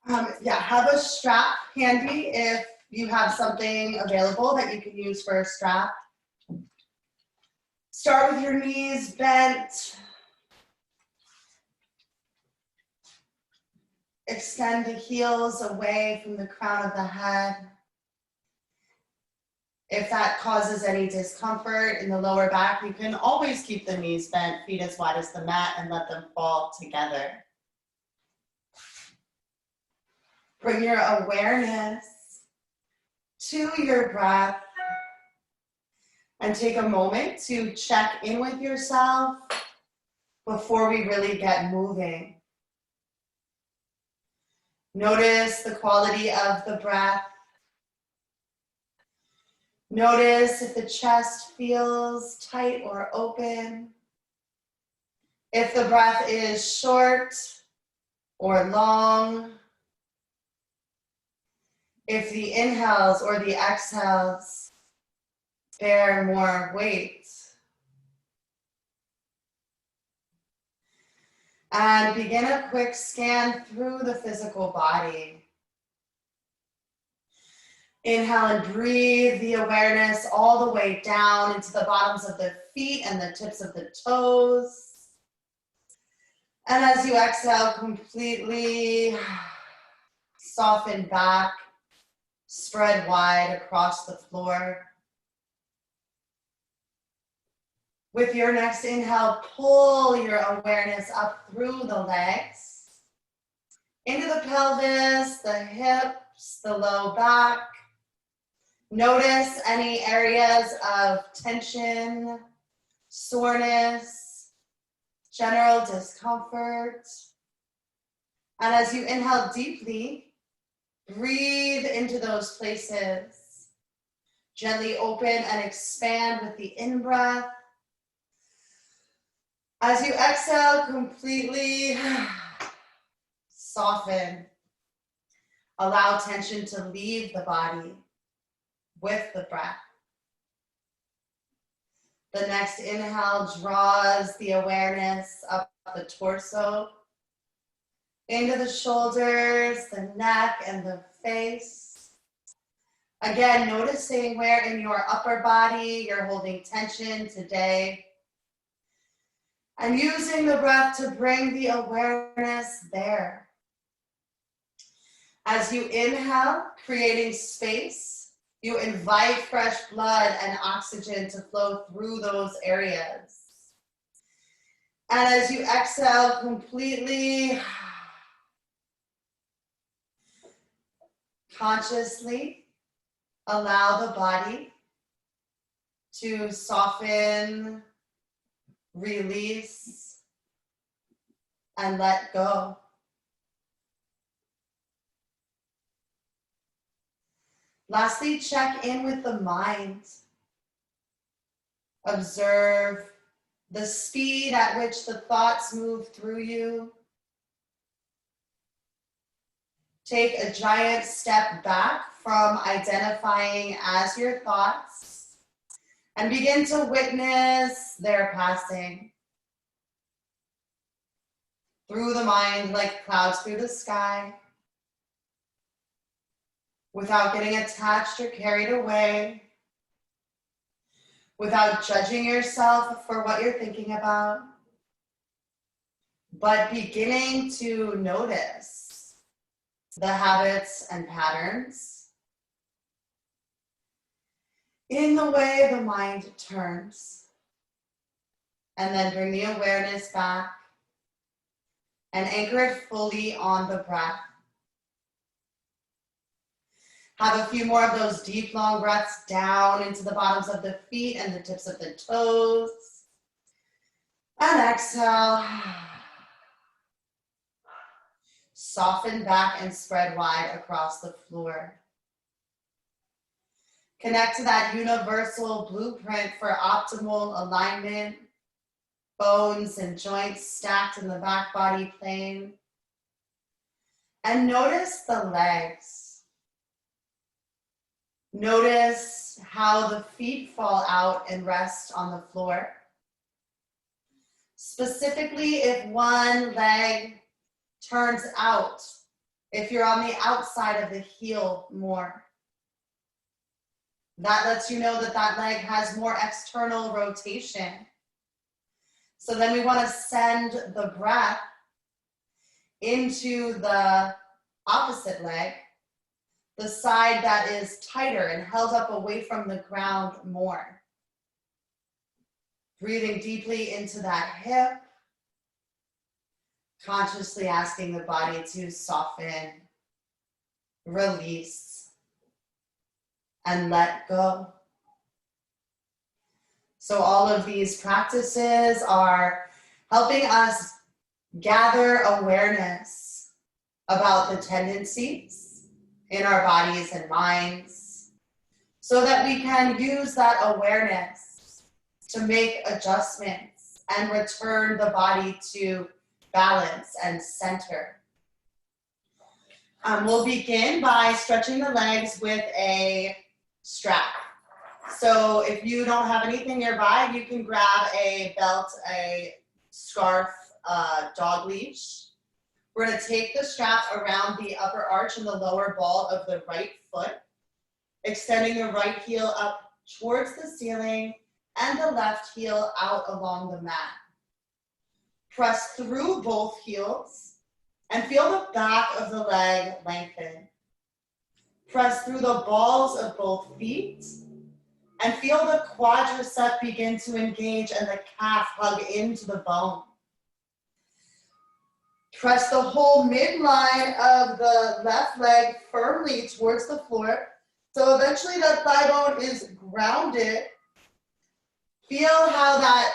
Yeah, have a strap handy if you have something available that you can use for a strap. Start with your knees bent. Extend the heels away from the crown of the head. If that causes any discomfort in the lower back, you can always keep the knees bent, feet as wide as the mat, and let them fall together. Bring your awareness to your breath and take a moment to check in with yourself before we really get moving. Notice the quality of the breath. Notice if the chest feels tight or open. If the breath is short or long. If the inhales or the exhales bear more weight. And begin a quick scan through the physical body. Inhale and breathe the awareness all the way down into the bottoms of the feet and the tips of the toes. And as you exhale, completely soften back, spread wide across the floor. With your next inhale, pull your awareness up through the legs, into the pelvis, the hips, the low back. Notice any areas of tension, soreness, general discomfort. And as you inhale deeply, breathe into those places. Gently open and expand with the in-breath. As you exhale, completely soften. Allow tension to leave the body with the breath. The next inhale draws the awareness up the torso, into the shoulders, the neck, and the face. Again, noticing where in your upper body you're holding tension today. And using the breath to bring the awareness there. As you inhale, creating space, you invite fresh blood and oxygen to flow through those areas. And as you exhale, completely, consciously allow the body to soften, release, and let go. Lastly, check in with the mind. Observe the speed at which the thoughts move through you. Take a giant step back from identifying as your thoughts and begin to witness their passing through the mind like clouds through the sky, without getting attached or carried away, without judging yourself for what you're thinking about, but beginning to notice the habits and patterns in the way the mind turns. And then bring the awareness back and anchor it fully on the breath. Have a few more of those deep, long breaths down into the bottoms of the feet and the tips of the toes. And exhale. Soften back and spread wide across the floor. Connect to that universal blueprint for optimal alignment. Bones and joints stacked in the back body plane. And notice the legs. Notice how the feet fall out and rest on the floor. Specifically, if one leg turns out If you're on the outside of the heel more, that lets you know that that leg has more external rotation. So then we want to send the breath into the opposite leg, the side that is tighter and held up away from the ground more. Breathing deeply into that hip, consciously asking the body to soften, release, and let go. So all of these practices are helping us gather awareness about the tendencies in our bodies and minds so that we can use that awareness to make adjustments and return the body to balance and center. We'll begin by stretching the legs with a strap. So if you don't have anything nearby, you can grab a belt, a scarf, dog leash. We're going to take the strap around the upper arch and the lower ball of the right foot, extending the right heel up towards the ceiling and the left heel out along the mat. Press through both heels and feel the back of the leg lengthen. Press through the balls of both feet and feel the quadricep begin to engage and the calf hug into the bone. Press the whole midline of the left leg firmly towards the floor. So eventually that thigh bone is grounded. Feel how that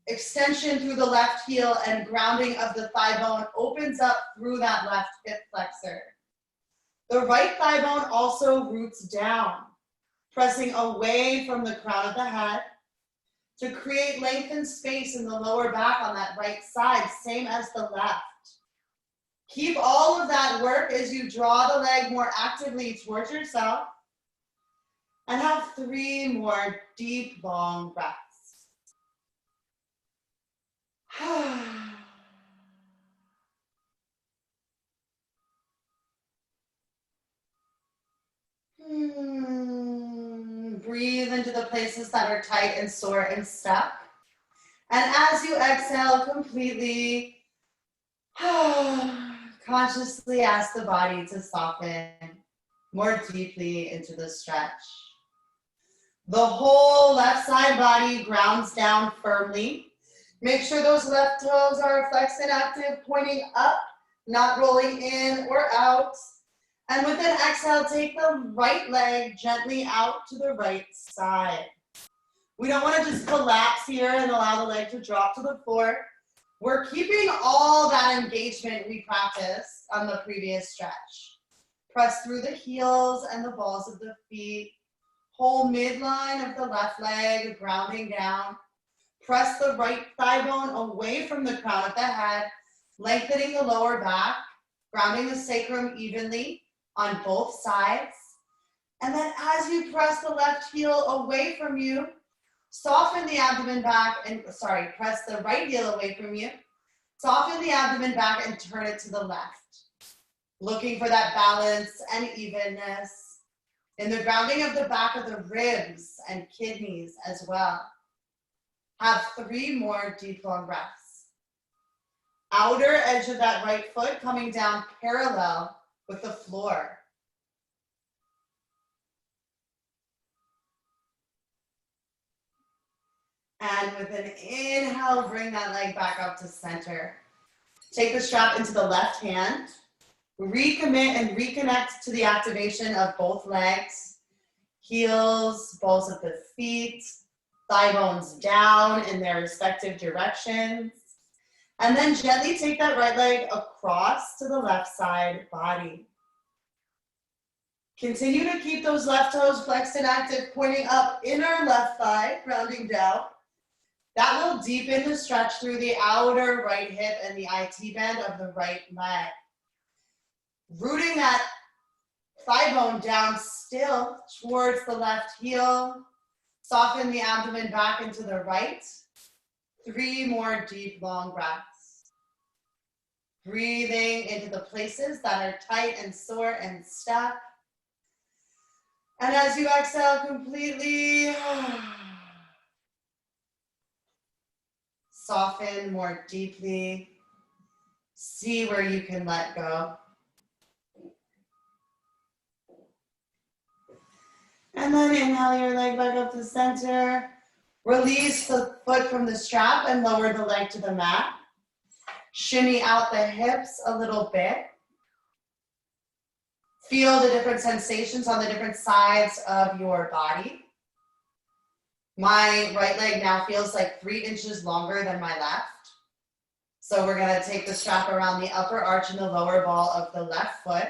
extension through the left heel and grounding of the thigh bone opens up through that left hip flexor. The right thigh bone also roots down, pressing away from the crown of the head to create lengthened space in the lower back on that right side, same as the left. Keep all of that work as you draw the leg more actively towards yourself and have 3 more deep, long breaths. Breathe into the places that are tight and sore and stuck. And as you exhale completely, consciously ask the body to soften more deeply into the stretch. The whole left side body grounds down firmly. Make sure those left toes are flexed and active, pointing up, not rolling in or out. And with an exhale, take the right leg gently out to the right side. We don't want to just collapse here and allow the leg to drop to the floor. We're keeping all that engagement we practiced on the previous stretch. Press through the heels and the balls of the feet. Whole midline of the left leg grounding down. Press the right thigh bone away from the crown of the head, lengthening the lower back, grounding the sacrum evenly on both sides. And then as you press the left heel away from you, soften the abdomen back and, press the right heel away from you, soften the abdomen back and turn it to the left. Looking for that balance and evenness in the grounding of the back of the ribs and kidneys as well. Have 3 more deep, long breaths. Outer edge of that right foot coming down parallel with the floor. And with an inhale, bring that leg back up to center. Take the strap into the left hand. Recommit and reconnect to the activation of both legs. Heels, balls of the feet, thigh bones down in their respective directions. And then gently take that right leg across to the left side body. Continue to keep those left toes flexed and active, pointing up, inner left thigh, grounding down. That will deepen the stretch through the outer right hip and the IT band of the right leg. Rooting that thigh bone down still towards the left heel. Soften the abdomen back into the right. 3 more deep, long breaths. Breathing into the places that are tight and sore and stuck. And as you exhale completely, soften more deeply. See where you can let go. And then inhale your leg back up to center. Release the foot from the strap and lower the leg to the mat. Shimmy out the hips a little bit. Feel the different sensations on the different sides of your body. My right leg now feels like 3 inches longer than my left. So we're gonna take the strap around the upper arch and the lower ball of the left foot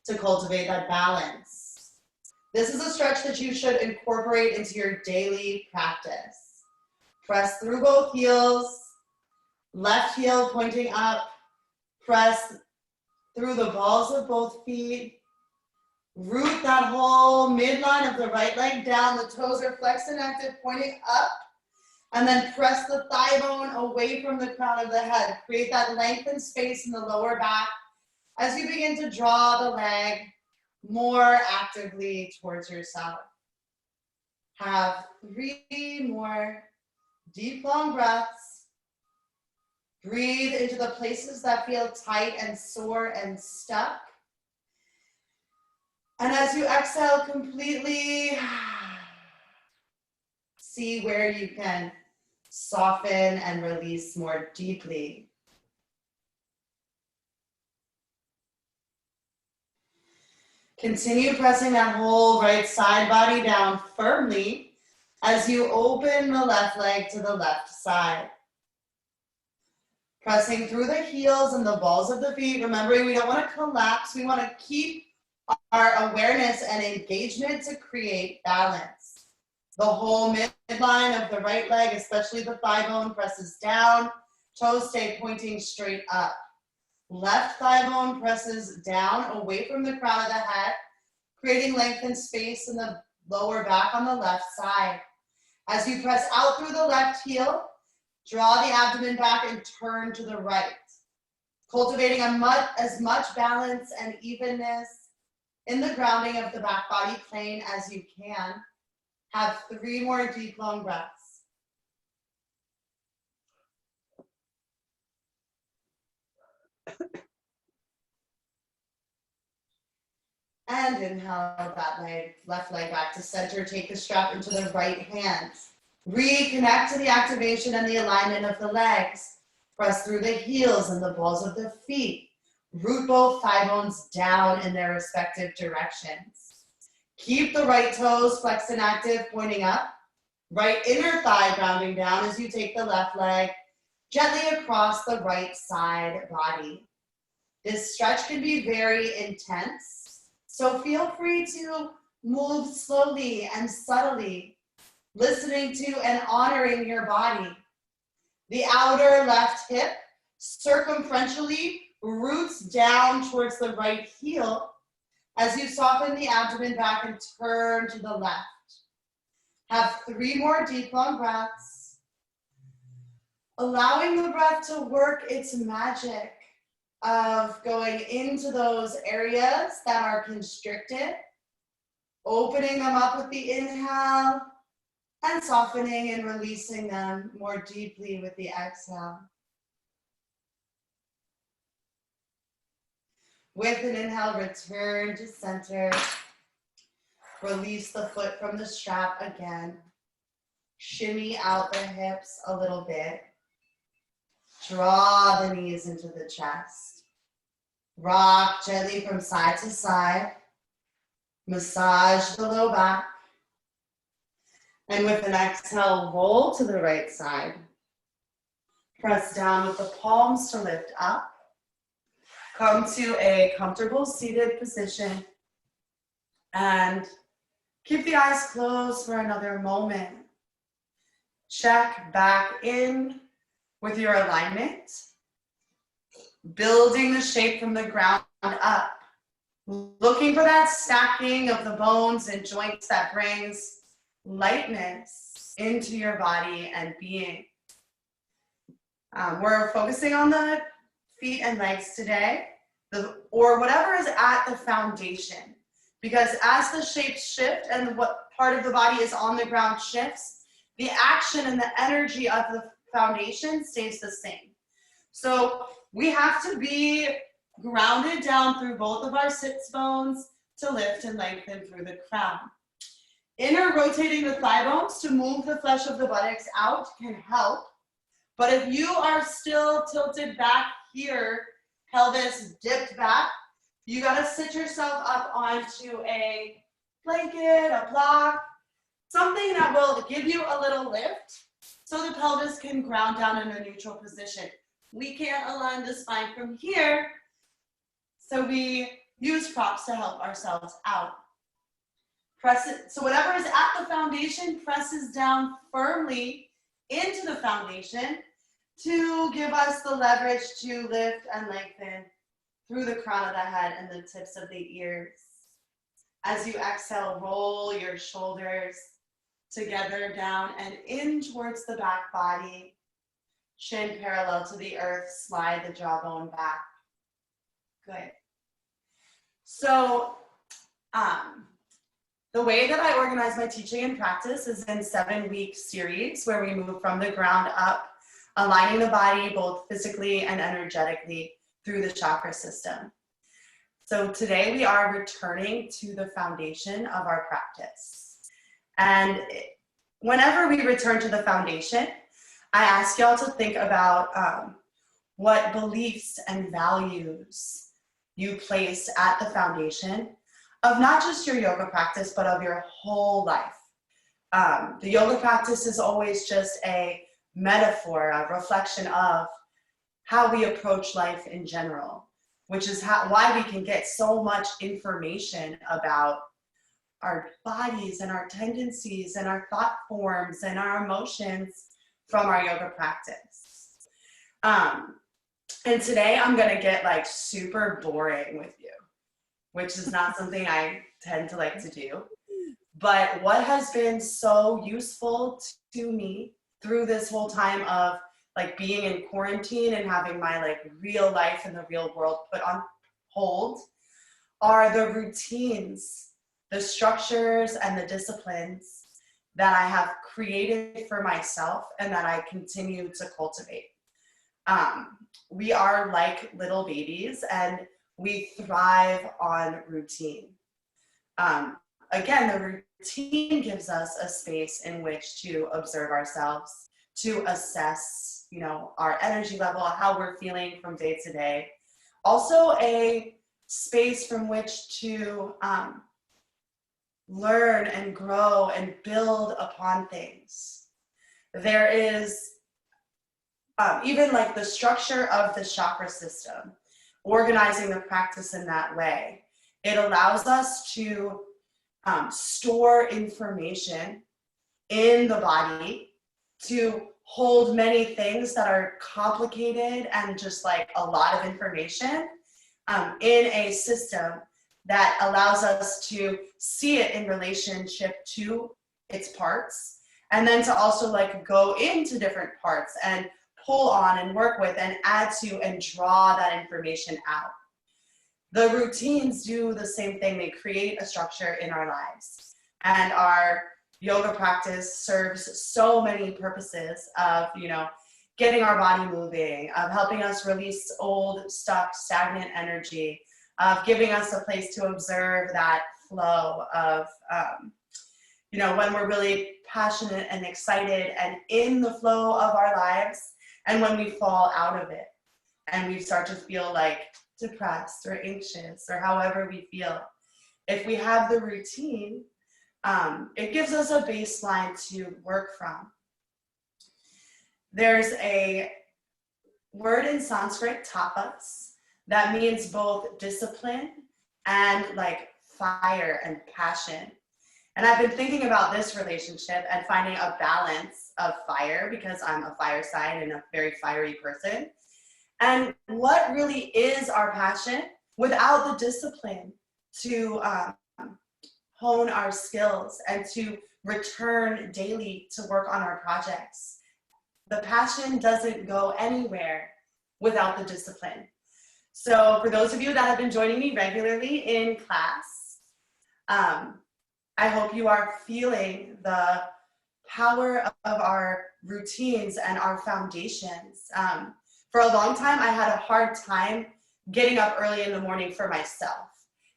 to cultivate that balance. This is a stretch that you should incorporate into your daily practice. Press through both heels, left heel pointing up, press through the balls of both feet. Root that whole midline of the right leg down. The toes are flexed and active, pointing up. And then press the thigh bone away from the crown of the head. Create that lengthened space in the lower back as you begin to draw the leg more actively towards yourself. Have 3 more deep, long breaths. Breathe into the places that feel tight and sore and stuck. And as you exhale completely, see where you can soften and release more deeply. Continue pressing that whole right side body down firmly as you open the left leg to the left side. Pressing through the heels and the balls of the feet. Remembering we don't want to collapse. We want to keep our awareness and engagement to create balance. The whole midline of the right leg, especially the thigh bone, presses down. Toes stay pointing straight up. Left thigh bone presses down away from the crown of the head, creating lengthened space in the lower back on the left side. As you press out through the left heel, draw the abdomen back and turn to the right. Cultivating as much balance and evenness in the grounding of the back body plane as you can. Have 3 more deep, long breaths. And inhale that leg, left leg back to center. Take the strap into the right hand. Reconnect to the activation and the alignment of the legs. Press through the heels and the balls of the feet. Root both thigh bones down in their respective directions. Keep the right toes flexed and active, pointing up. Right inner thigh grounding down as you take the left leg gently across the right side body. This stretch can be very intense, so feel free to move slowly and subtly, listening to and honoring your body. The outer left hip circumferentially roots down towards the right heel as you soften the abdomen back and turn to the left. Have 3 more deep, long breaths. Allowing the breath to work its magic of going into those areas that are constricted, opening them up with the inhale, and softening and releasing them more deeply with the exhale. With an inhale, return to center. Release the foot from the strap again. Shimmy out the hips a little bit. Draw the knees into the chest. Rock gently from side to side. Massage the low back. And with an exhale, roll to the right side. Press down with the palms to lift up. Come to a comfortable seated position. And keep the eyes closed for another moment. Check back in with your alignment. Building the shape from the ground up. Looking for that stacking of the bones and joints that brings lightness into your body and being. We're focusing on the feet and legs today, or whatever is at the foundation. Because as the shapes shift and what part of the body is on the ground shifts, the action and the energy of the foundation stays the same. So we have to be grounded down through both of our sits bones to lift and lengthen through the crown. Inner rotating the thigh bones to move the flesh of the buttocks out can help. But if you are still tilted back here, pelvis dipped back, you gotta sit yourself up onto a blanket, a block, something that will give you a little lift so the pelvis can ground down in a neutral position. We can't align the spine from here, so we use props to help ourselves out. Press it, so whatever is at the foundation presses down firmly into the foundation to give us the leverage to lift and lengthen through the crown of the head and the tips of the ears. As you exhale, roll your shoulders together down and in towards the back body. Chin parallel to the earth, slide the jawbone back. Good. So, the way that I organize my teaching and practice is in 7-week series where we move from the ground up, aligning the body both physically and energetically through the chakra system. So today we are returning to the foundation of our practice. And whenever we return to the foundation, I ask y'all to think about what beliefs and values you place at the foundation of not just your yoga practice, but of your whole life. The yoga practice is always just a metaphor, a reflection of how we approach life in general, which is why we can get so much information about our bodies and our tendencies and our thought forms and our emotions from our yoga practice. And today I'm gonna get like super boring with you, which is not something I tend to like to do. But what has been so useful to me through this whole time of like being in quarantine and having my like real life in the real world put on hold are the routines, the structures and the disciplines that I have created for myself and that I continue to cultivate. We are like little babies and we thrive on routine. Again, the routine gives us a space in which to observe ourselves, to assess, you know, our energy level, how we're feeling from day to day. Also a space from which to learn and grow and build upon things. There is even like the structure of the chakra system, organizing the practice in that way. It allows us to store information in the body, to hold many things that are complicated and just like a lot of information in a system that allows us to see it in relationship to its parts, and then to also like go into different parts and pull on and work with and add to and draw that information out. The routines do the same thing. They create a structure in our lives. And our yoga practice serves so many purposes of, you know, getting our body moving, of helping us release old, stuck, stagnant energy, of giving us a place to observe that flow of, you know, when we're really passionate and excited and in the flow of our lives, and when we fall out of it and we start to feel like depressed or anxious or however we feel. If we have the routine, it gives us a baseline to work from. There's a word in Sanskrit, tapas, that means both discipline and like fire and passion. And I've been thinking about this relationship and finding a balance of fire because I'm a fire sign and a very fiery person. And what really is our passion without the discipline to hone our skills and to return daily to work on our projects? The passion doesn't go anywhere without the discipline. So for those of you that have been joining me regularly in class, I hope you are feeling the power of our routines and our foundations. For a long time, I had a hard time getting up early in the morning for myself.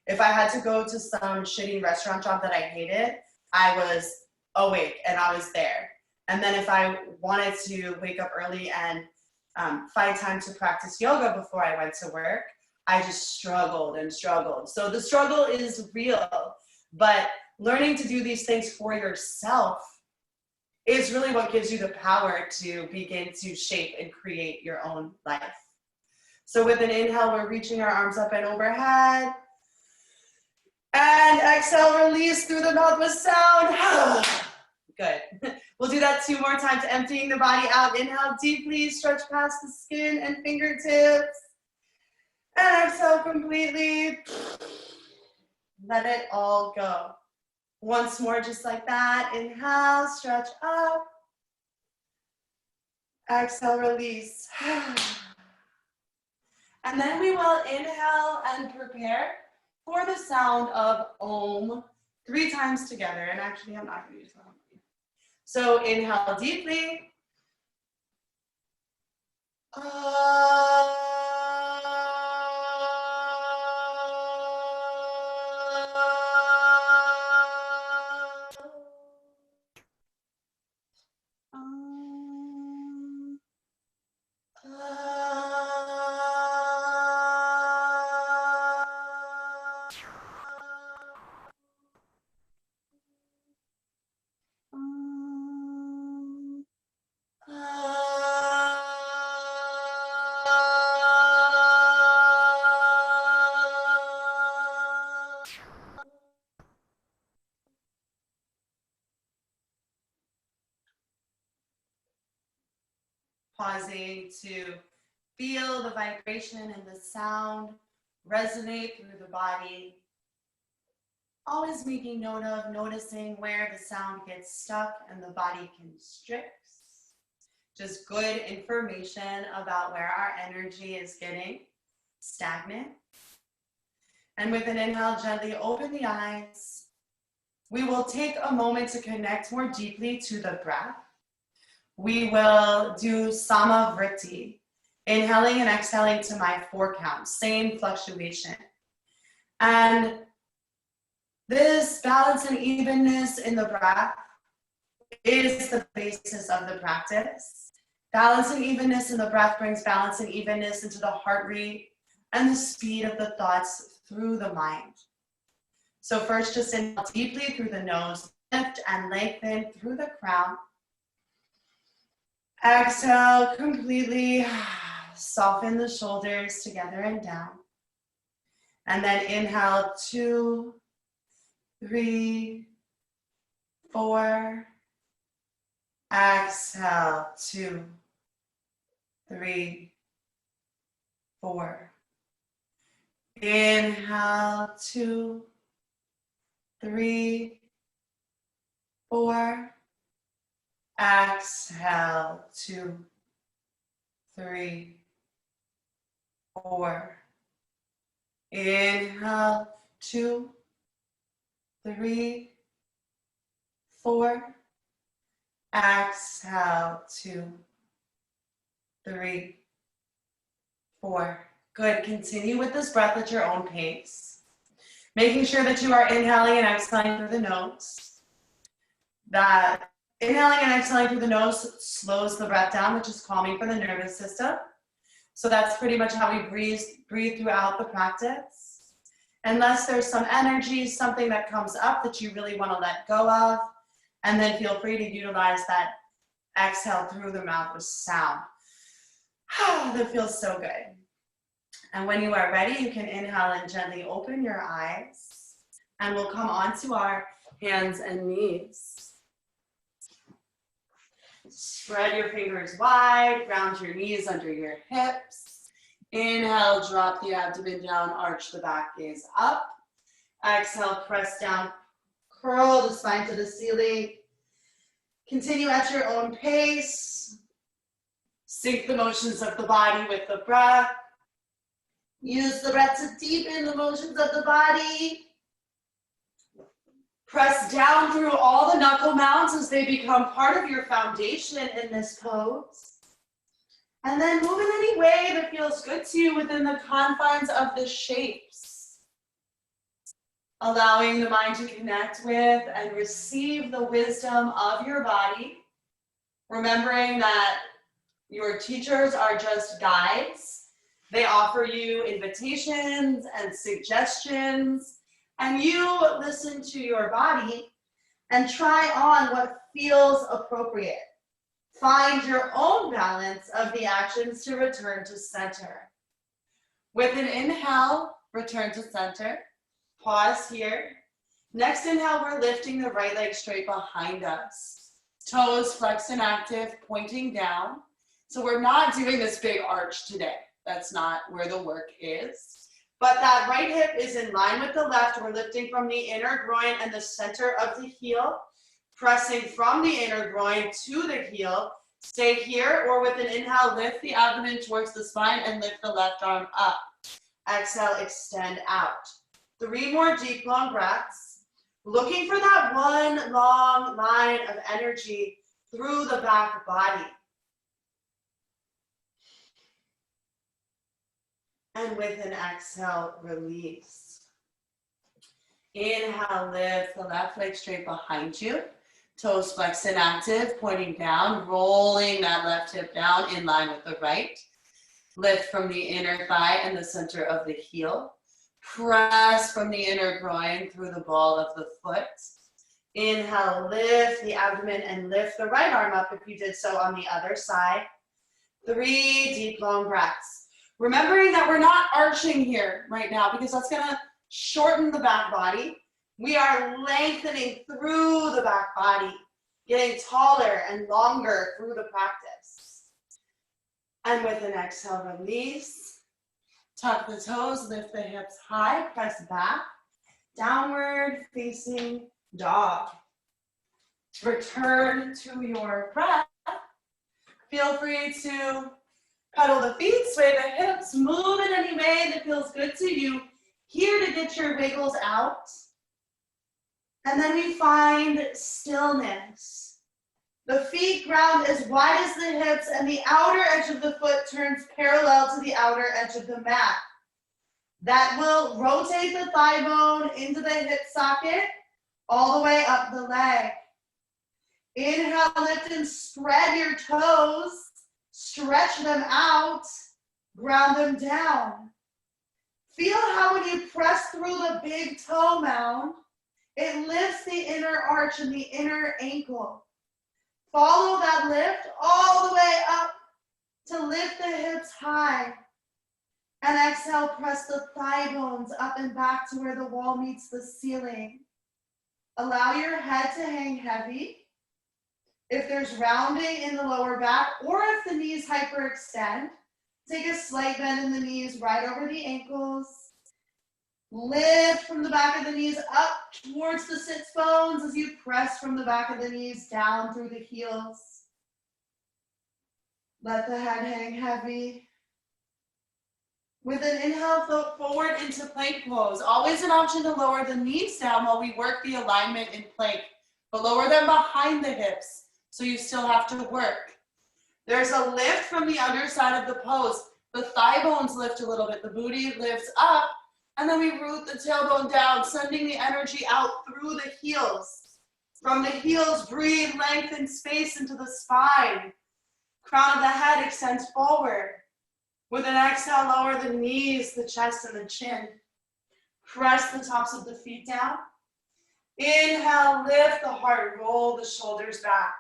If I had to go to some shitty restaurant job that I hated, I was awake and I was there. And then if I wanted to wake up early and find time to practice yoga before I went to work, I just struggled and struggled. So the struggle is real, but learning to do these things for yourself is really what gives you the power to begin to shape and create your own life. So with an inhale, we're reaching our arms up and overhead. And exhale, release through the mouth with sound. Good. We'll do that 2 more times, emptying the body out. Inhale deeply, stretch past the skin and fingertips. And exhale completely. Let it all go. Once more, just like that. Inhale, stretch up. Exhale, release. And then we will inhale and prepare for the sound of Om 3 times together. And actually, I'm not going to use that. So inhale deeply. Pausing to feel the vibration and the sound resonate through the body. Always making note of noticing where the sound gets stuck and the body constricts. Just good information about where our energy is getting stagnant. And with an inhale, gently open the eyes. We will take a moment to connect more deeply to the breath. We will do Samavritti, inhaling and exhaling to my 4 counts, same fluctuation. And this balance and evenness in the breath is the basis of the practice. Balance and evenness in the breath brings balance and evenness into the heart rate and the speed of the thoughts through the mind. So first, just inhale deeply through the nose, lift and lengthen through the crown. Exhale completely, soften the shoulders together and down. And then inhale 2, 3, 4. Exhale 2, 3, 4. Inhale 2, 3, 4. Exhale 2, 3, 4. Inhale 2, 3, 4. Exhale 2, 3, 4. Good. Continue with this breath at your own pace. Making sure that you are inhaling and exhaling through the nose. That inhaling and exhaling through the nose slows the breath down, which is calming for the nervous system. So that's pretty much how we breathe throughout the practice. Unless there's some energy, something that comes up that you really want to let go of, and then feel free to utilize that exhale through the mouth with sound. That feels so good. And when you are ready, you can inhale and gently open your eyes, and we'll come onto our hands and knees. Spread your fingers wide, ground your knees under your hips. Inhale, drop the abdomen down, arch the back gaze up. Exhale, press down, curl the spine to the ceiling. Continue at your own pace. Sync the motions of the body with the breath. Use the breath to deepen the motions of the body. Press down through all the knuckle mounds as they become part of your foundation in this pose. And then move in any way that feels good to you within the confines of the shapes. Allowing the mind to connect with and receive the wisdom of your body. Remembering that your teachers are just guides. They offer you invitations and suggestions, and you listen to your body and try on what feels appropriate. Find your own balance of the actions to return to center. With an inhale, return to center. Pause here. Next inhale, we're lifting the right leg straight behind us. Toes flexed and active, pointing down. So we're not doing this big arch today. That's not where the work is. But that right hip is in line with the left. We're lifting from the inner groin and the center of the heel. Pressing from the inner groin to the heel. Stay here, or with an inhale, lift the abdomen towards the spine and lift the left arm up. Exhale, extend out. 3 more deep, long breaths. Looking for that one long line of energy through the back body. And with an exhale, release. Inhale, lift the left leg straight behind you. Toes flexed and active, pointing down, rolling that left hip down in line with the right. Lift from the inner thigh and the center of the heel. Press from the inner groin through the ball of the foot. Inhale, lift the abdomen and lift the right arm up if you did so on the other side. 3 deep, long breaths. Remembering that we're not arching here right now because that's going to shorten the back body. We are lengthening through the back body, getting taller and longer through the practice. And with an exhale, release. Tuck the toes, lift the hips high, press back. Downward facing dog. Return to your breath. Feel free to pedal the feet, sway the hips, move in any way that feels good to you. Here to get your wiggles out. And then we find stillness. The feet ground as wide as the hips and the outer edge of the foot turns parallel to the outer edge of the mat. That will rotate the thigh bone into the hip socket all the way up the leg. Inhale, lift and spread your toes. Stretch them out, ground them down. Feel how when you press through the big toe mound, it lifts the inner arch and the inner ankle. Follow that lift all the way up to lift the hips high. And exhale, press the thigh bones up and back to where the wall meets the ceiling. Allow your head to hang heavy. If there's rounding in the lower back, or if the knees hyperextend, take a slight bend in the knees right over the ankles. Lift from the back of the knees up towards the sits bones as you press from the back of the knees down through the heels. Let the head hang heavy. With an inhale, float forward into plank pose. Always an option to lower the knees down while we work the alignment in plank, but lower them behind the hips. So you still have to work. There's a lift from the underside of the pose. The thigh bones lift a little bit, the booty lifts up, and then we root the tailbone down, sending the energy out through the heels. From the heels, breathe, lengthen space into the spine. Crown of the head extends forward. With an exhale, lower the knees, the chest, and the chin. Press the tops of the feet down. Inhale, lift the heart, roll the shoulders back.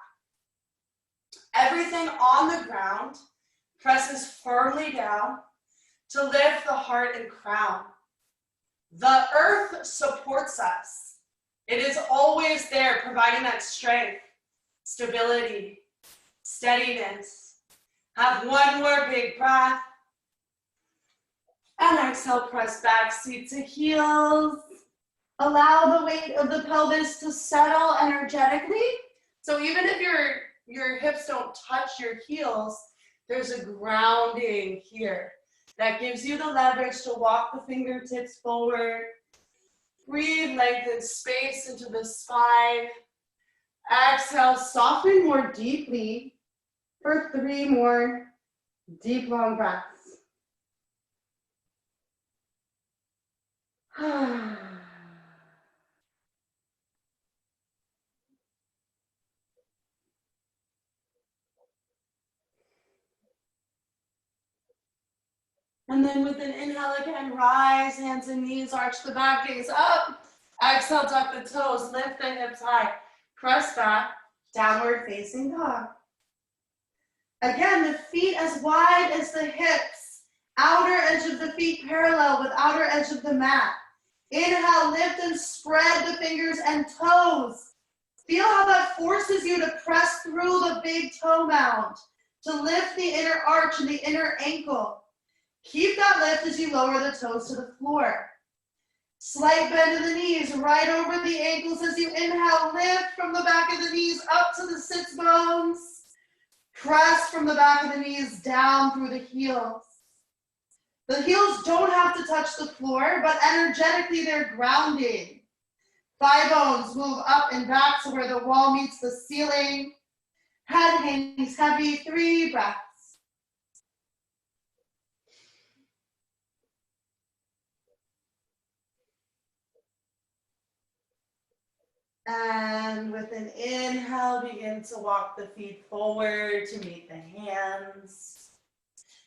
Everything on the ground presses firmly down to lift the heart and crown. The earth supports us. It is always there, providing that strength, stability, steadiness. Have one more big breath. And exhale, press back, seat to heels. Allow the weight of the pelvis to settle energetically. So even if your hips don't touch your heels, There's a grounding here that gives you the leverage to walk the fingertips forward. Breathe, lengthen space into the spine. Exhale, soften more deeply for 3 more deep, long breaths. And then with an inhale again, rise, hands and knees, arch the back, gaze up. Exhale, tuck the toes, lift the hips high. Press back, downward facing dog. Again, the feet as wide as the hips. Outer edge of the feet parallel with outer edge of the mat. Inhale, lift and spread the fingers and toes. Feel how that forces you to press through the big toe mound, to lift the inner arch and the inner ankle. Keep that lift as you lower the toes to the floor. Slight bend of the knees, right over the ankles as you inhale. Lift from the back of the knees up to the sits bones. Press from the back of the knees down through the heels. The heels don't have to touch the floor, but energetically they're grounding. Thigh bones move up and back to where the wall meets the ceiling. Head hangs heavy, 3 breaths. And with an inhale, begin to walk the feet forward to meet the hands.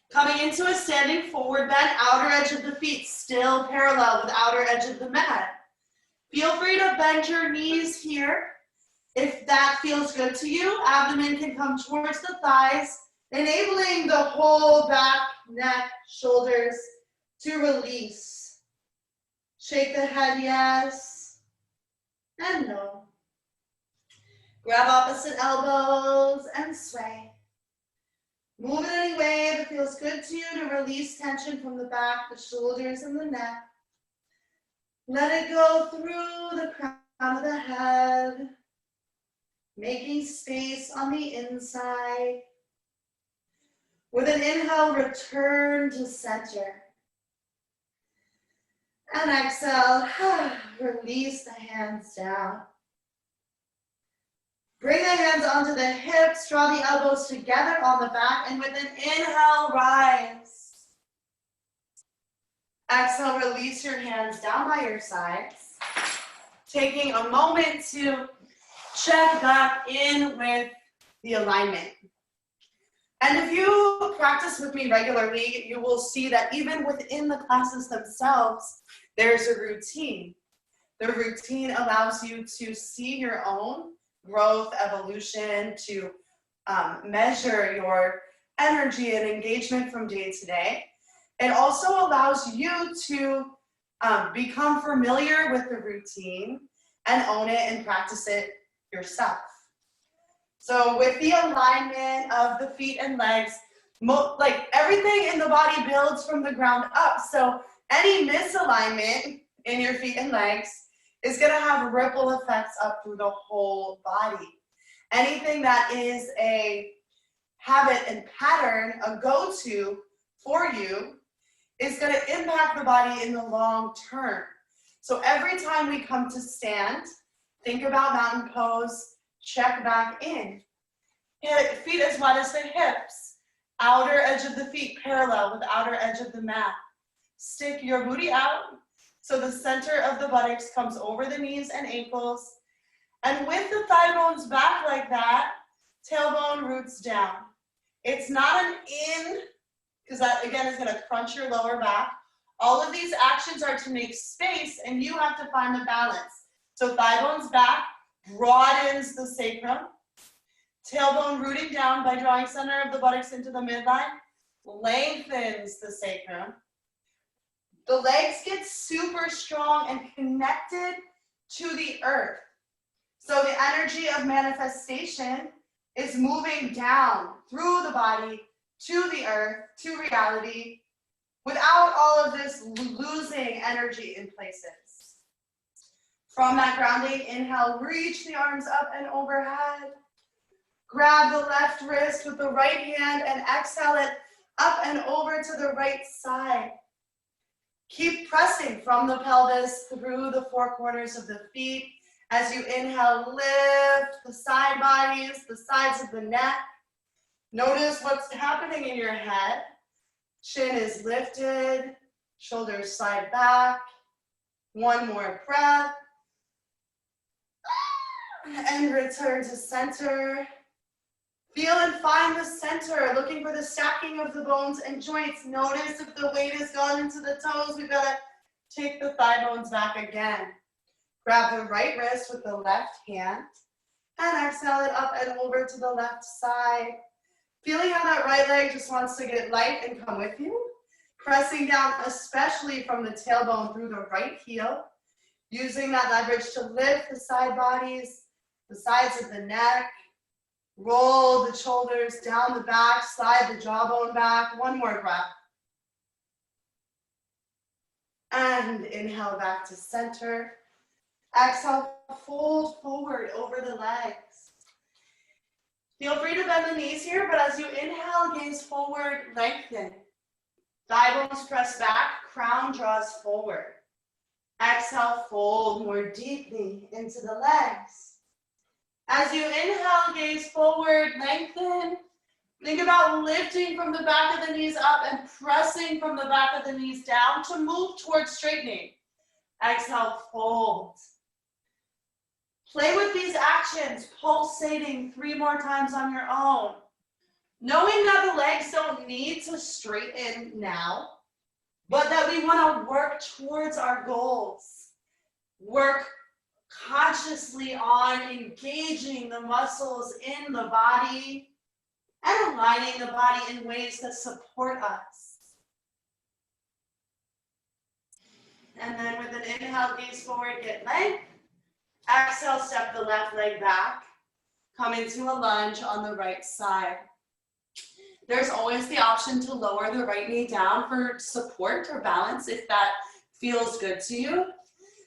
Coming into a standing forward bend, outer edge of the feet still parallel with outer edge of the mat. Feel free to bend your knees here. If that feels good to you, abdomen can come towards the thighs, enabling the whole back, neck, shoulders to release. Shake the head, yes. And no. Grab opposite elbows and sway. Move in any way that feels good to you to release tension from the back, the shoulders, and the neck. Let it go through the crown of the head, making space on the inside. With an inhale, return to center. And exhale, release the hands down. Bring the hands onto the hips, draw the elbows together on the back, and with an inhale, rise. Exhale, release your hands down by your sides. Taking a moment to check back in with the alignment. And if you practice with me regularly, you will see that even within the classes themselves, there's a routine. The routine allows you to see your own growth, evolution, to measure your energy and engagement from day to day. It also allows you to become familiar with the routine and own it and practice it yourself. So with the alignment of the feet and legs, like everything in the body builds from the ground up. So any misalignment in your feet and legs is going to have ripple effects up through the whole body. Anything that is a habit and pattern, a go-to for you, is going to impact the body in the long term. So every time we come to stand, think about mountain pose, check back in. Feet as wide as the hips. Outer edge of the feet parallel with outer edge of the mat. Stick your booty out so the center of the buttocks comes over the knees and ankles. And with the thigh bones back like that, tailbone roots down. It's not an in, because that again is going to crunch your lower back. All of these actions are to make space, and you have to find the balance. So thigh bones back broadens the sacrum. Tailbone rooting down by drawing center of the buttocks into the midline, lengthens the sacrum. The legs get super strong and connected to the earth. So the energy of manifestation is moving down through the body to the earth, to reality, without all of this losing energy in places. From that grounding, inhale, reach the arms up and overhead. Grab the left wrist with the right hand and exhale it up and over to the right side. Keep pressing from the pelvis through the four corners of the feet. As you inhale, lift the side bodies, the sides of the neck. Notice what's happening in your head. Chin is lifted, shoulders slide back. One more breath. And return to center. Feel and find the center, looking for the stacking of the bones and joints. Notice if the weight has gone into the toes, we've got to take the thigh bones back again. Grab the right wrist with the left hand and exhale it up and over to the left side. Feeling how that right leg just wants to get light and come with you. Pressing down, especially from the tailbone through the right heel. Using that leverage to lift the side bodies, the sides of the neck. Roll the shoulders down the back, slide the jawbone back. One more breath. And inhale back to center. Exhale, fold forward over the legs. Feel free to bend the knees here, but as you inhale, gaze forward, lengthen. Thigh bones press back, crown draws forward. Exhale, fold more deeply into the legs. As you inhale, gaze forward, lengthen. Think about lifting from the back of the knees up and pressing from the back of the knees down to move towards straightening. Exhale, fold. Play with these actions, pulsating 3 more times on your own. Knowing that the legs don't need to straighten now, but that we want to work towards our goals. Work consciously on engaging the muscles in the body and aligning the body in ways that support us. And then with an inhale, gaze forward, get length. Exhale, step the left leg back. Come into a lunge on the right side. There's always the option to lower the right knee down for support or balance if that feels good to you.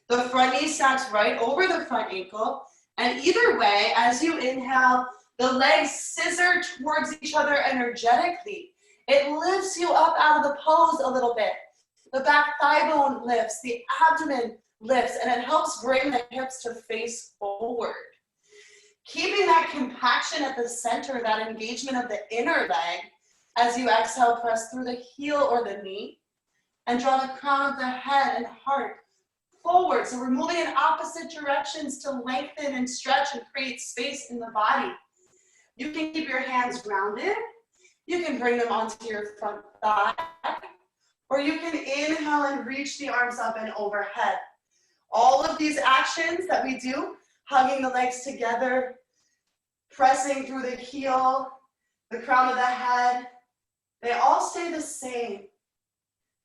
The front knee stacks right over the front ankle. And either way, as you inhale, the legs scissor towards each other energetically. It lifts you up out of the pose a little bit. The back thigh bone lifts, the abdomen lifts, and it helps bring the hips to face forward. Keeping that compaction at the center, that engagement of the inner leg, as you exhale, press through the heel or the knee, and draw the crown of the head and heart forward. So we're moving in opposite directions to lengthen and stretch and create space in the body. You can keep your hands grounded. You can bring them onto your front thigh, or you can inhale and reach the arms up and overhead. All of these actions that we do, hugging the legs together, pressing through the heel, the crown of the head, they all stay the same.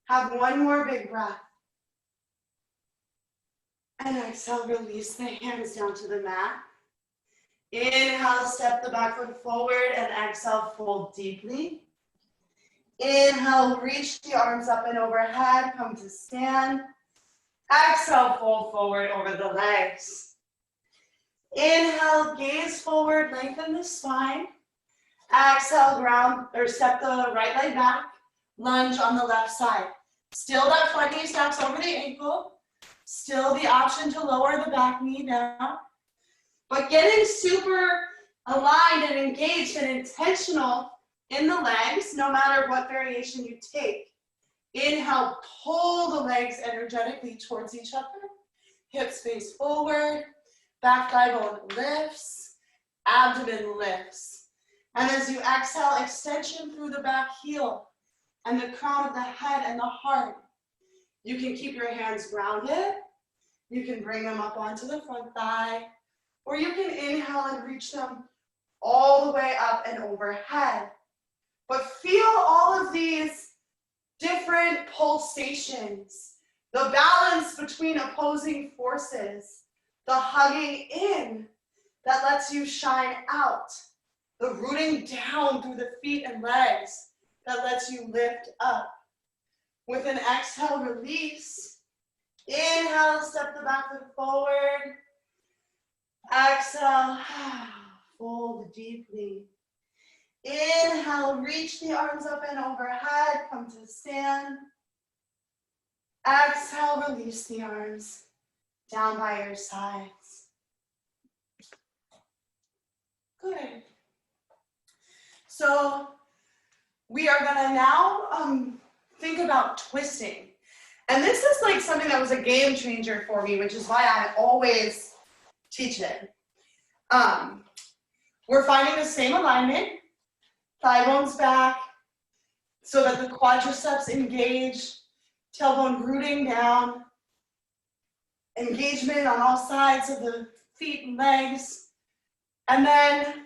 Have one more big breath. And exhale, release the hands down to the mat. Inhale, step the back foot forward, and exhale, fold deeply. Inhale, reach the arms up and overhead, come to stand. Exhale, fold forward over the legs. Inhale, gaze forward, lengthen the spine. Exhale, ground or step the right leg back, lunge on the left side. Still that front knee stacks over the ankle. Still the option to lower the back knee down. But getting super aligned and engaged and intentional in the legs, no matter what variation you take. Inhale, pull the legs energetically towards each other. Hips face forward. Back thigh bone lifts. Abdomen lifts. And as you exhale, extension through the back heel and the crown of the head and the heart. You can keep your hands grounded. You can bring them up onto the front thigh, or you can inhale and reach them all the way up and overhead. But feel all of these different pulsations, the balance between opposing forces, the hugging in that lets you shine out, the rooting down through the feet and legs that lets you lift up. With an exhale, release. Inhale, step the back foot forward. Exhale, Fold deeply. Inhale, reach the arms up and overhead, come to stand. Exhale, release the arms down by your sides. Good. So we are gonna now think about twisting. And this is like something that was a game changer for me, which is why I always teach it. We're finding the same alignment, thigh bones back, so that the quadriceps engage, tailbone rooting down, engagement on all sides of the feet and legs. And then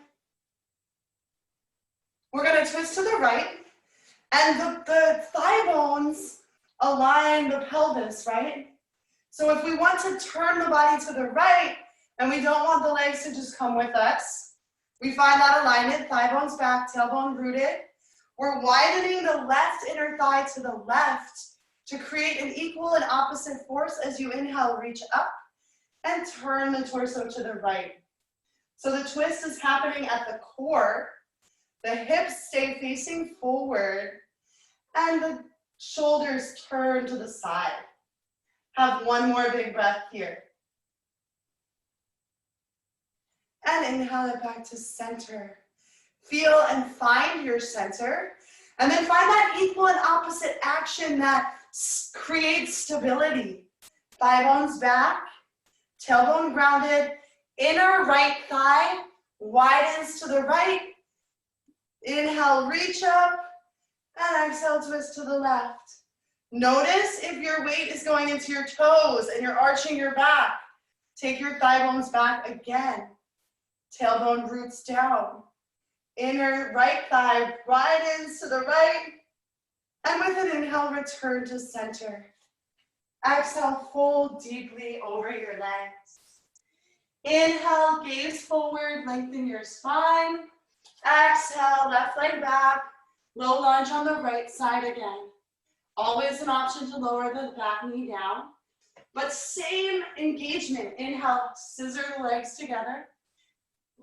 we're gonna twist to the right, and the thigh bones align the pelvis, right? So if we want to turn the body to the right, and we don't want the legs to just come with us, we find that alignment, thigh bones back, tailbone rooted. We're widening the left inner thigh to the left to create an equal and opposite force as you inhale, reach up, and turn the torso to the right. So the twist is happening at the core, the hips stay facing forward, and the shoulders turn to the side. Have one more big breath here. And inhale it back to center. Feel and find your center. And then find that equal and opposite action that creates stability. Thigh bones back, tailbone grounded, inner right thigh widens to the right. Inhale, reach up, and exhale, twist to the left. Notice if your weight is going into your toes and you're arching your back. Take your thigh bones back again. Tailbone roots down. Inner right thigh widens to the right. And with an inhale, return to center. Exhale, fold deeply over your legs. Inhale, gaze forward, lengthen your spine. Exhale, left leg back. Low lunge on the right side again. Always an option to lower the back knee down. But same engagement. Inhale, scissor the legs together.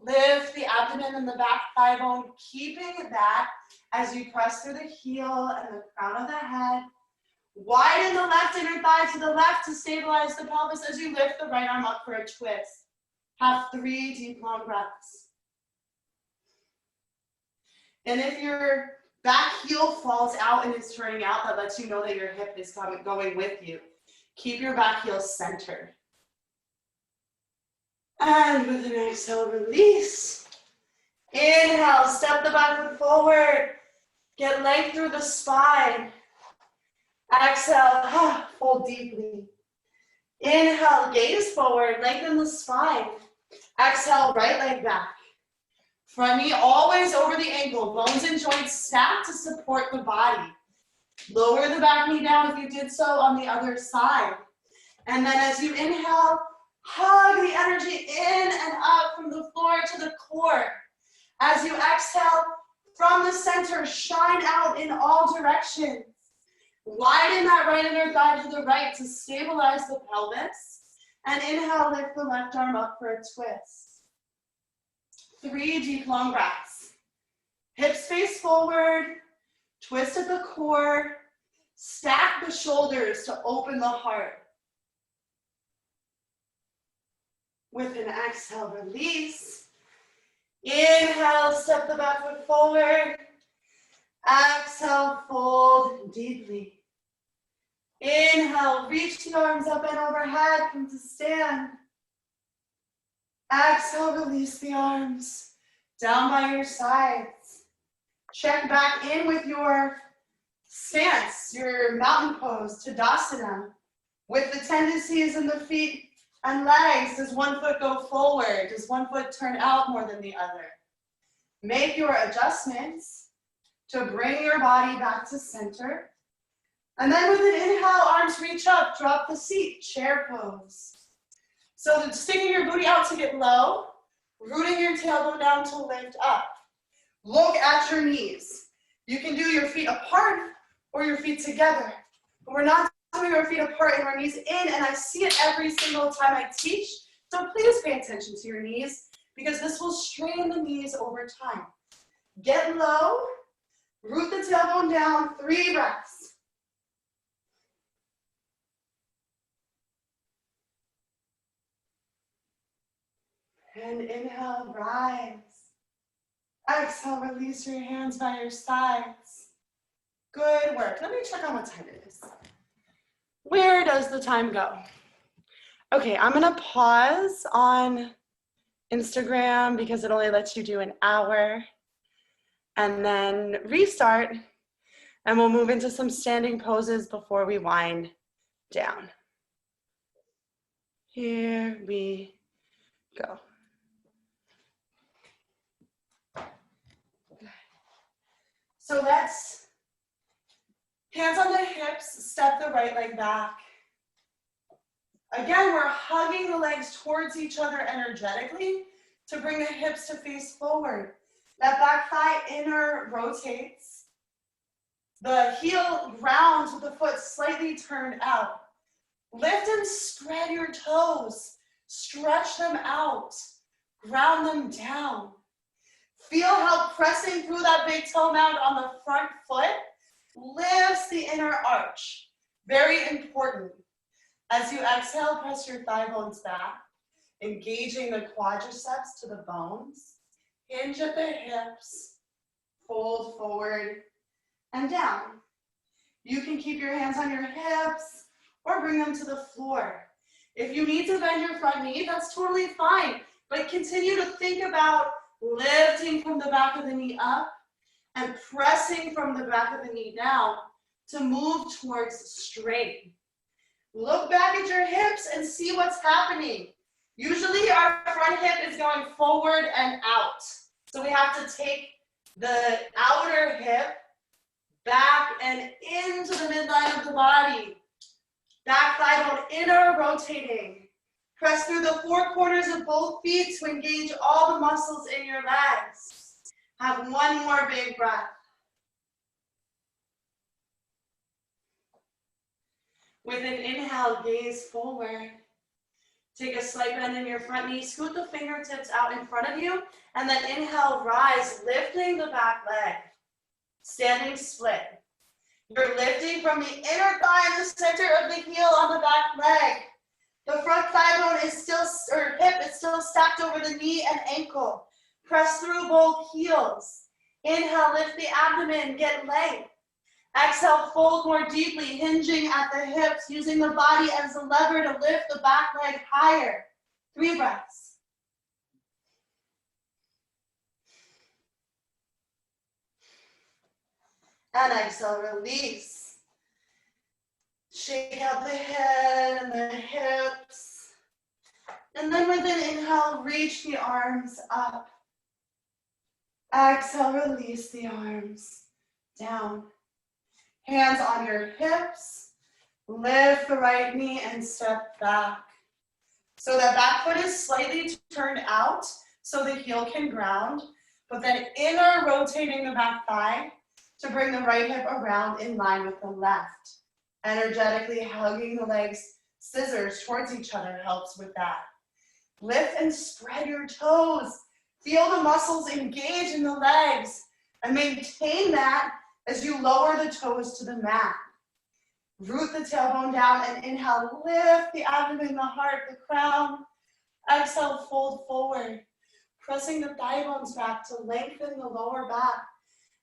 Lift the abdomen and the back thigh bone, keeping that as you press through the heel and the crown of the head. Widen the left inner thigh to the left to stabilize the pelvis as you lift the right arm up for a twist. Have 3 deep, long breaths. And if your back heel falls out and is turning out, that lets you know that your hip is going with you. Keep your back heel centered. And with an exhale, release. Inhale, step the back foot forward. Get length through the spine. Exhale, fold deeply. Inhale, gaze forward, lengthen the spine. Exhale, right leg back. Front knee always over the ankle. Bones and joints stacked to support the body. Lower the back knee down if you did so on the other side. And then as you inhale, hug the energy in and up from the floor to the core. As you exhale, from the center, shine out in all directions. Widen that right inner thigh to the right to stabilize the pelvis. And inhale, lift the left arm up for a twist. 3 deep, long breaths. Hips face forward, twist at the core, stack the shoulders to open the heart. With an exhale, release. Inhale, step the back foot forward. Exhale, fold deeply. Inhale, reach the arms up and overhead, come to stand. Exhale, release the arms down by your sides. Check back in with your stance, your mountain pose, Tadasana. With the tendencies in the feet and legs, does one foot go forward? Does one foot turn out more than the other? Make your adjustments to bring your body back to center. And then with an inhale, arms reach up, drop the seat, chair pose. So sticking your booty out to get low, rooting your tailbone down to lift up. Look at your knees. You can do your feet apart or your feet together. But we're not doing our feet apart and our knees in, and I see it every single time I teach. So please pay attention to your knees. because this will strain the knees over time. Get low, root the tailbone down, 3 breaths. And inhale, rise. Exhale, release your hands by your sides. Good work. Let me check on what time it is. Where does the time go? Okay, I'm gonna pause on Instagram because it only lets you do an hour, and then restart, and we'll move into some standing poses before we wind down. Here we go. So let's, hands on the hips, step the right leg back. Again, we're hugging the legs towards each other energetically to bring the hips to face forward. That back thigh inner rotates. The heel grounds with the foot slightly turned out. Lift and spread your toes. Stretch them out. Ground them down. Feel how pressing through that big toe mound on the front foot lifts the inner arch. Very important. As you exhale, press your thigh bones back, engaging the quadriceps to the bones. Hinge at the hips, fold forward and down. You can keep your hands on your hips or bring them to the floor. If you need to bend your front knee, that's totally fine, but continue to think about lifting from the back of the knee up and pressing from the back of the knee down to move towards straight. Look back at your hips and see what's happening. Usually our front hip is going forward and out. So we have to take the outer hip back and into the midline of the body. Back thigh bone inner rotating. Press through the 4 corners of both feet to engage all the muscles in your legs. Have one more big breath. With an inhale, gaze forward. Take a slight bend in your front knee, scoot the fingertips out in front of you, and then inhale, rise, lifting the back leg. Standing split. You're lifting from the inner thigh in the center of the heel on the back leg. The front thigh bone is still, or hip is still stacked over the knee and ankle. Press through both heels. Inhale, lift the abdomen, get length. Exhale, fold more deeply, hinging at the hips, using the body as a lever to lift the back leg higher. 3 breaths. And exhale, release. Shake out the head and the hips. And then with an inhale, reach the arms up. Exhale, release the arms down. Hands on your hips, lift the right knee and step back. So that back foot is slightly turned out so the heel can ground, but then inner rotating the back thigh to bring the right hip around in line with the left. Energetically hugging the legs, scissors towards each other helps with that. Lift and spread your toes. Feel the muscles engage in the legs and maintain that as you lower the toes to the mat. Root the tailbone down and inhale, lift the abdomen, the heart, the crown. Exhale, fold forward, pressing the thigh bones back to lengthen the lower back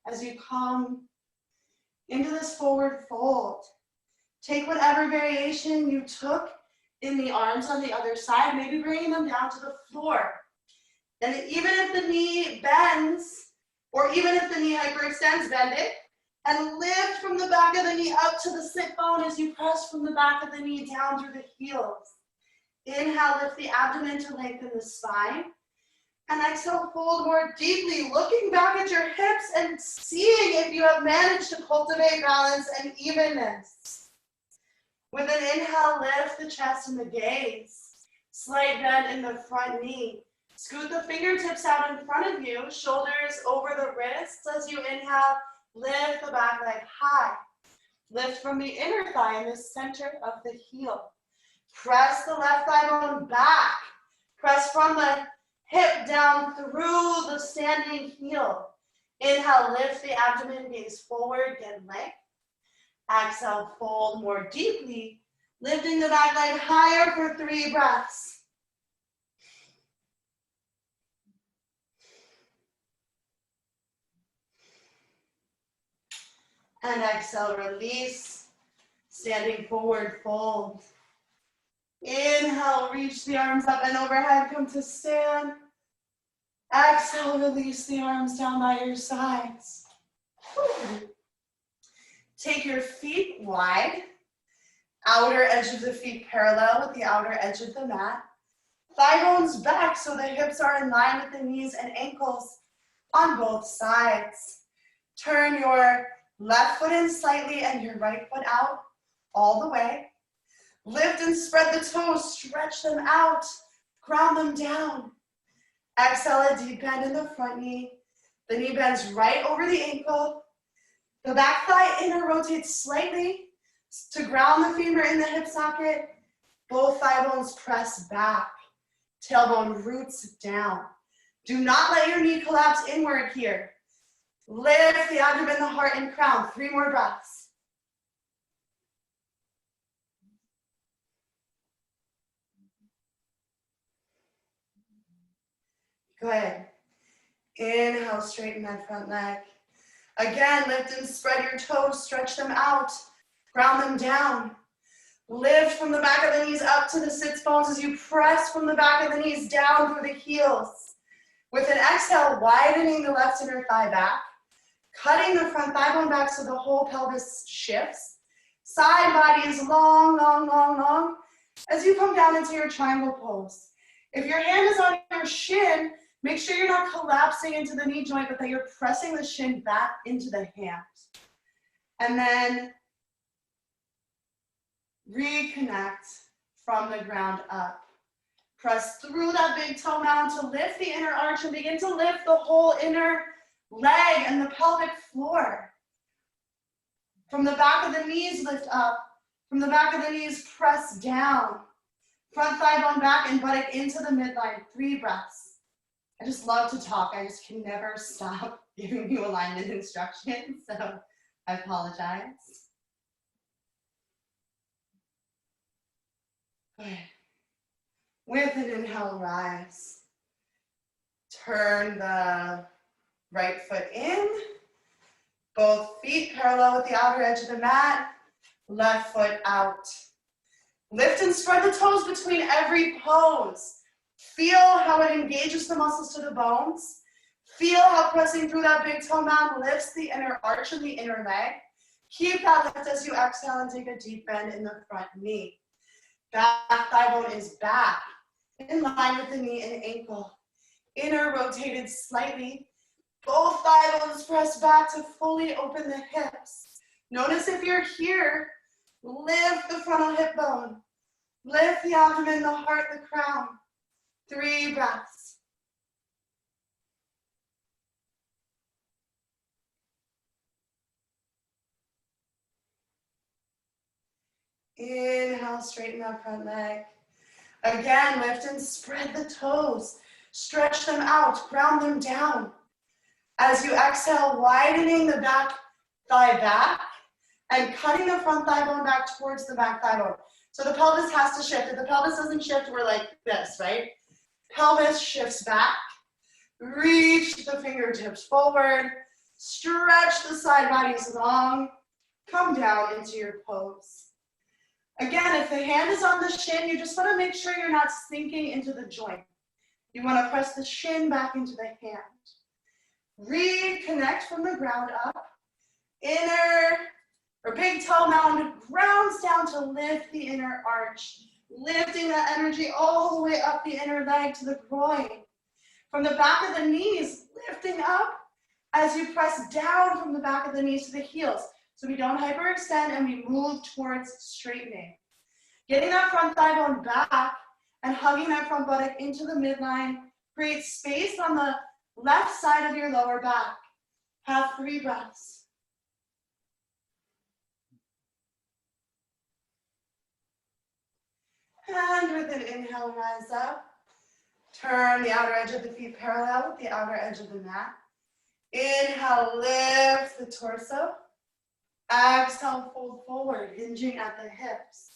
as you come into this forward fold. Take whatever variation you took in the arms on the other side, maybe bringing them down to the floor. And even if the knee bends, or even if the knee hyperextends, bend it. And lift from the back of the knee up to the sit bone as you press from the back of the knee down through the heels. Inhale, lift the abdomen to lengthen the spine. And exhale, fold more deeply, looking back at your hips and seeing if you have managed to cultivate balance and evenness. With an inhale, lift the chest and the gaze. Slight bend in the front knee. Scoot the fingertips out in front of you, shoulders over the wrists as you inhale. Lift the back leg high. Lift from the inner thigh in the center of the heel. Press the left thigh bone back. Press from the hip down through the standing heel. Inhale, lift the abdomen, gaze forward, get length. Exhale, fold more deeply, lifting the back leg higher for 3 breaths. And exhale, release, standing forward, fold. Inhale, reach the arms up and overhead, come to stand. Exhale, release the arms down by your sides. Take your feet wide, outer edge of the feet parallel with the outer edge of the mat. Thigh bones back so the hips are in line with the knees and ankles on both sides. Turn your left foot in slightly and your right foot out all the way. Lift and spread the toes, stretch them out, ground them down. Exhale, a deep bend in the front knee. The knee bends right over the ankle. The back thigh inner rotates slightly to ground the femur in the hip socket. Both thigh bones press back. Tailbone roots down. Do not let your knee collapse inward here. Lift the abdomen, the heart, and crown. 3 more breaths. Good. Inhale, straighten that front leg. Again, lift and spread your toes, stretch them out, ground them down. Lift from the back of the knees up to the sits bones as you press from the back of the knees down through the heels. With an exhale, widening the left inner thigh back, cutting the front thigh bone back so the whole pelvis shifts. Side body is long, long, long, long as you come down into your triangle pose. If your hand is on your shin, make sure you're not collapsing into the knee joint, but that you're pressing the shin back into the hand. And then reconnect from the ground up. Press through that big toe mound to lift the inner arch and begin to lift the whole inner leg and the pelvic floor. From the back of the knees, lift up. From the back of the knees, press down. Front thigh bone back and buttock into the midline. 3 breaths. I just love to talk. I just can never stop giving you alignment instructions, so I apologize. Good. With an inhale, rise. Turn the right foot in. Both feet parallel with the outer edge of the mat. Left foot out. Lift and spread the toes between every pose. Feel how it engages the muscles to the bones. Feel how pressing through that big toe mound lifts the inner arch and the inner leg. Keep that lift as you exhale and take a deep bend in the front knee. Back thigh bone is back, in line with the knee and ankle. Inner rotated slightly. Both thigh bones press back to fully open the hips. Notice if you're here, lift the frontal hip bone. Lift the abdomen, the heart, the crown. 3 breaths. Inhale, straighten that front leg. Again, lift and spread the toes. Stretch them out, ground them down. As you exhale, widening the back thigh back and cutting the front thigh bone back towards the back thigh bone. So the pelvis has to shift. If the pelvis doesn't shift, we're like this, right? Pelvis shifts back. Reach the fingertips forward. Stretch the side bodies long. Come down into your pose. Again, if the hand is on the shin, you just want to make sure you're not sinking into the joint. You want to press the shin back into the hand. Reconnect from the ground up. Inner or big toe mound grounds down to lift the inner arch, lifting that energy all the way up the inner leg to the groin. From the back of the knees, lifting up as you press down from the back of the knees to the heels. So we don't hyperextend and we move towards straightening. Getting that front thigh bone back and hugging that front buttock into the midline creates space on the left side of your lower back. Have 3 breaths. And with an inhale, rise up. Turn the outer edge of the feet parallel with the outer edge of the mat. Inhale, lift the torso. Exhale, fold forward, hinging at the hips.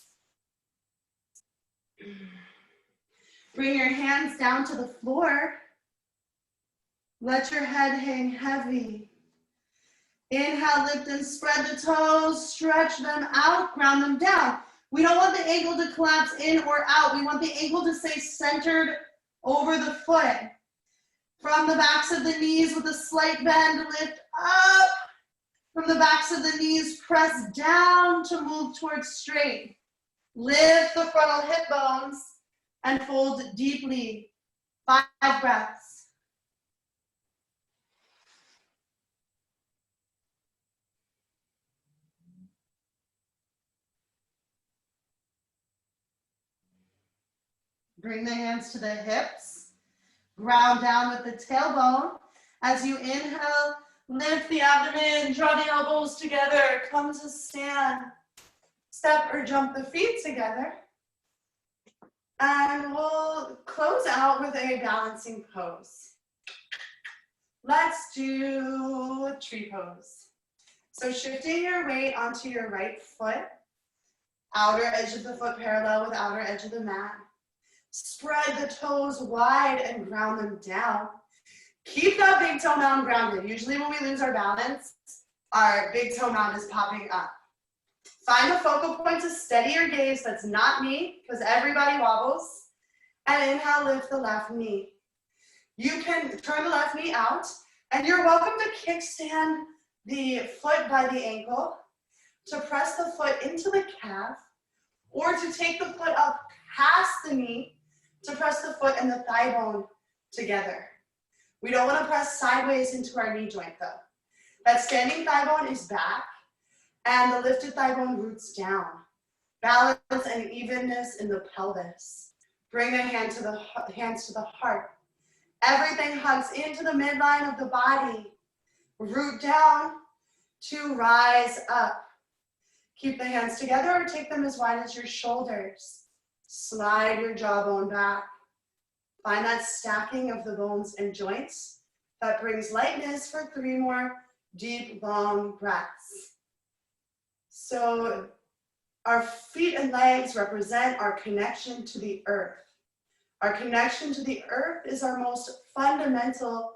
Bring your hands down to the floor. Let your head hang heavy. Inhale, lift and spread the toes, stretch them out, ground them down. We don't want the ankle to collapse in or out. We want the ankle to stay centered over the foot. From the backs of the knees with a slight bend, lift up. From the backs of the knees, press down to move towards straight. Lift the frontal hip bones and fold deeply. 5 breaths. Bring the hands to the hips. Ground down with the tailbone. As you inhale, lift the abdomen, draw the elbows together, come to stand. Step or jump the feet together. And we'll close out with a balancing pose. Let's do a tree pose. So shifting your weight onto your right foot, outer edge of the foot parallel with outer edge of the mat. Spread the toes wide and ground them down. Keep that big toe mound grounded. Usually when we lose our balance, our big toe mound is popping up. Find a focal point to steady your gaze that's not me, because everybody wobbles. And inhale, lift the left knee. You can turn the left knee out, and you're welcome to kickstand the foot by the ankle, to press the foot into the calf, or to take the foot up past the knee, to press the foot and the thigh bone together. We don't want to press sideways into our knee joint though. That standing thigh bone is back and the lifted thigh bone roots down. Balance and evenness in the pelvis. Bring the hands to the heart. Everything hugs into the midline of the body. Root down to rise up. Keep the hands together or take them as wide as your shoulders. Slide your jawbone back. Find that stacking of the bones and joints that brings lightness for 3 more deep, long breaths. So our feet and legs represent our connection to the earth. Our connection to the earth is our most fundamental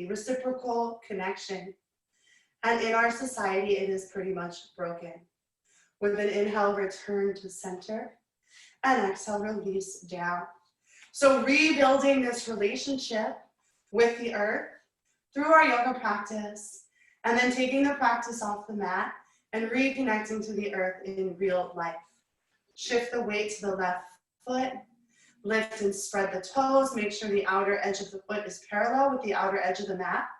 reciprocal connection. And in our society, it is pretty much broken. With an inhale, return to center, and exhale, release down. So rebuilding this relationship with the earth through our yoga practice, and then taking the practice off the mat and reconnecting to the earth in real life. Shift the weight to the left foot, lift and spread the toes, make sure the outer edge of the foot is parallel with the outer edge of the mat.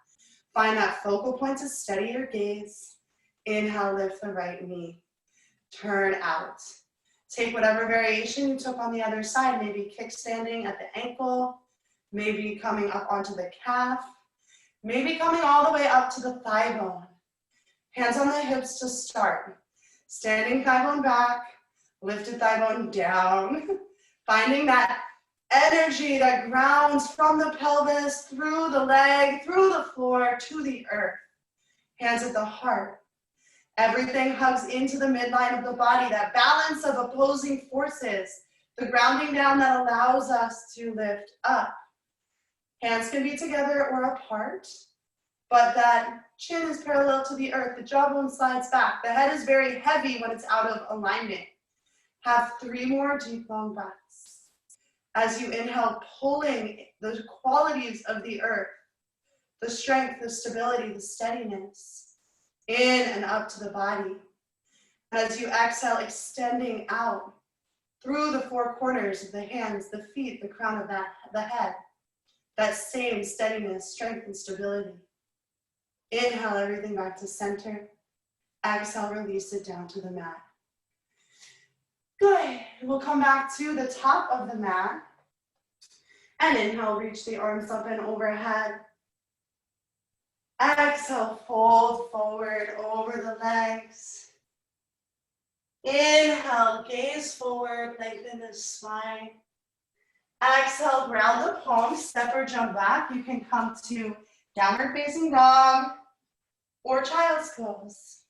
Find that focal point to steady your gaze. Inhale, lift the right knee. Turn out. Take whatever variation you took on the other side, maybe kickstanding at the ankle, maybe coming up onto the calf, maybe coming all the way up to the thigh bone. Hands on the hips to start. Standing thigh bone back, lifted thigh bone down. Finding that energy that grounds from the pelvis, through the leg, through the floor, to the earth. Hands at the heart. Everything hugs into the midline of the body, that balance of opposing forces, the grounding down that allows us to lift up. Hands can be together or apart, but that chin is parallel to the earth, the jawbone slides back, the head is very heavy when it's out of alignment. Have 3 more deep, long breaths. As you inhale, pulling the qualities of the earth, the strength, the stability, the steadiness, in and up to the body. As you exhale, extending out through the 4 corners of the hands, the feet, the crown of the head. That same steadiness, strength, and stability. Inhale everything back to center. Exhale, release it down to the mat. Good. We'll come back to the top of the mat. And inhale, reach the arms up and overhead. Exhale, fold forward over the legs. Inhale, gaze forward, lengthen the spine. Exhale, ground the palms, step or jump back. You can come to downward facing dog or child's pose.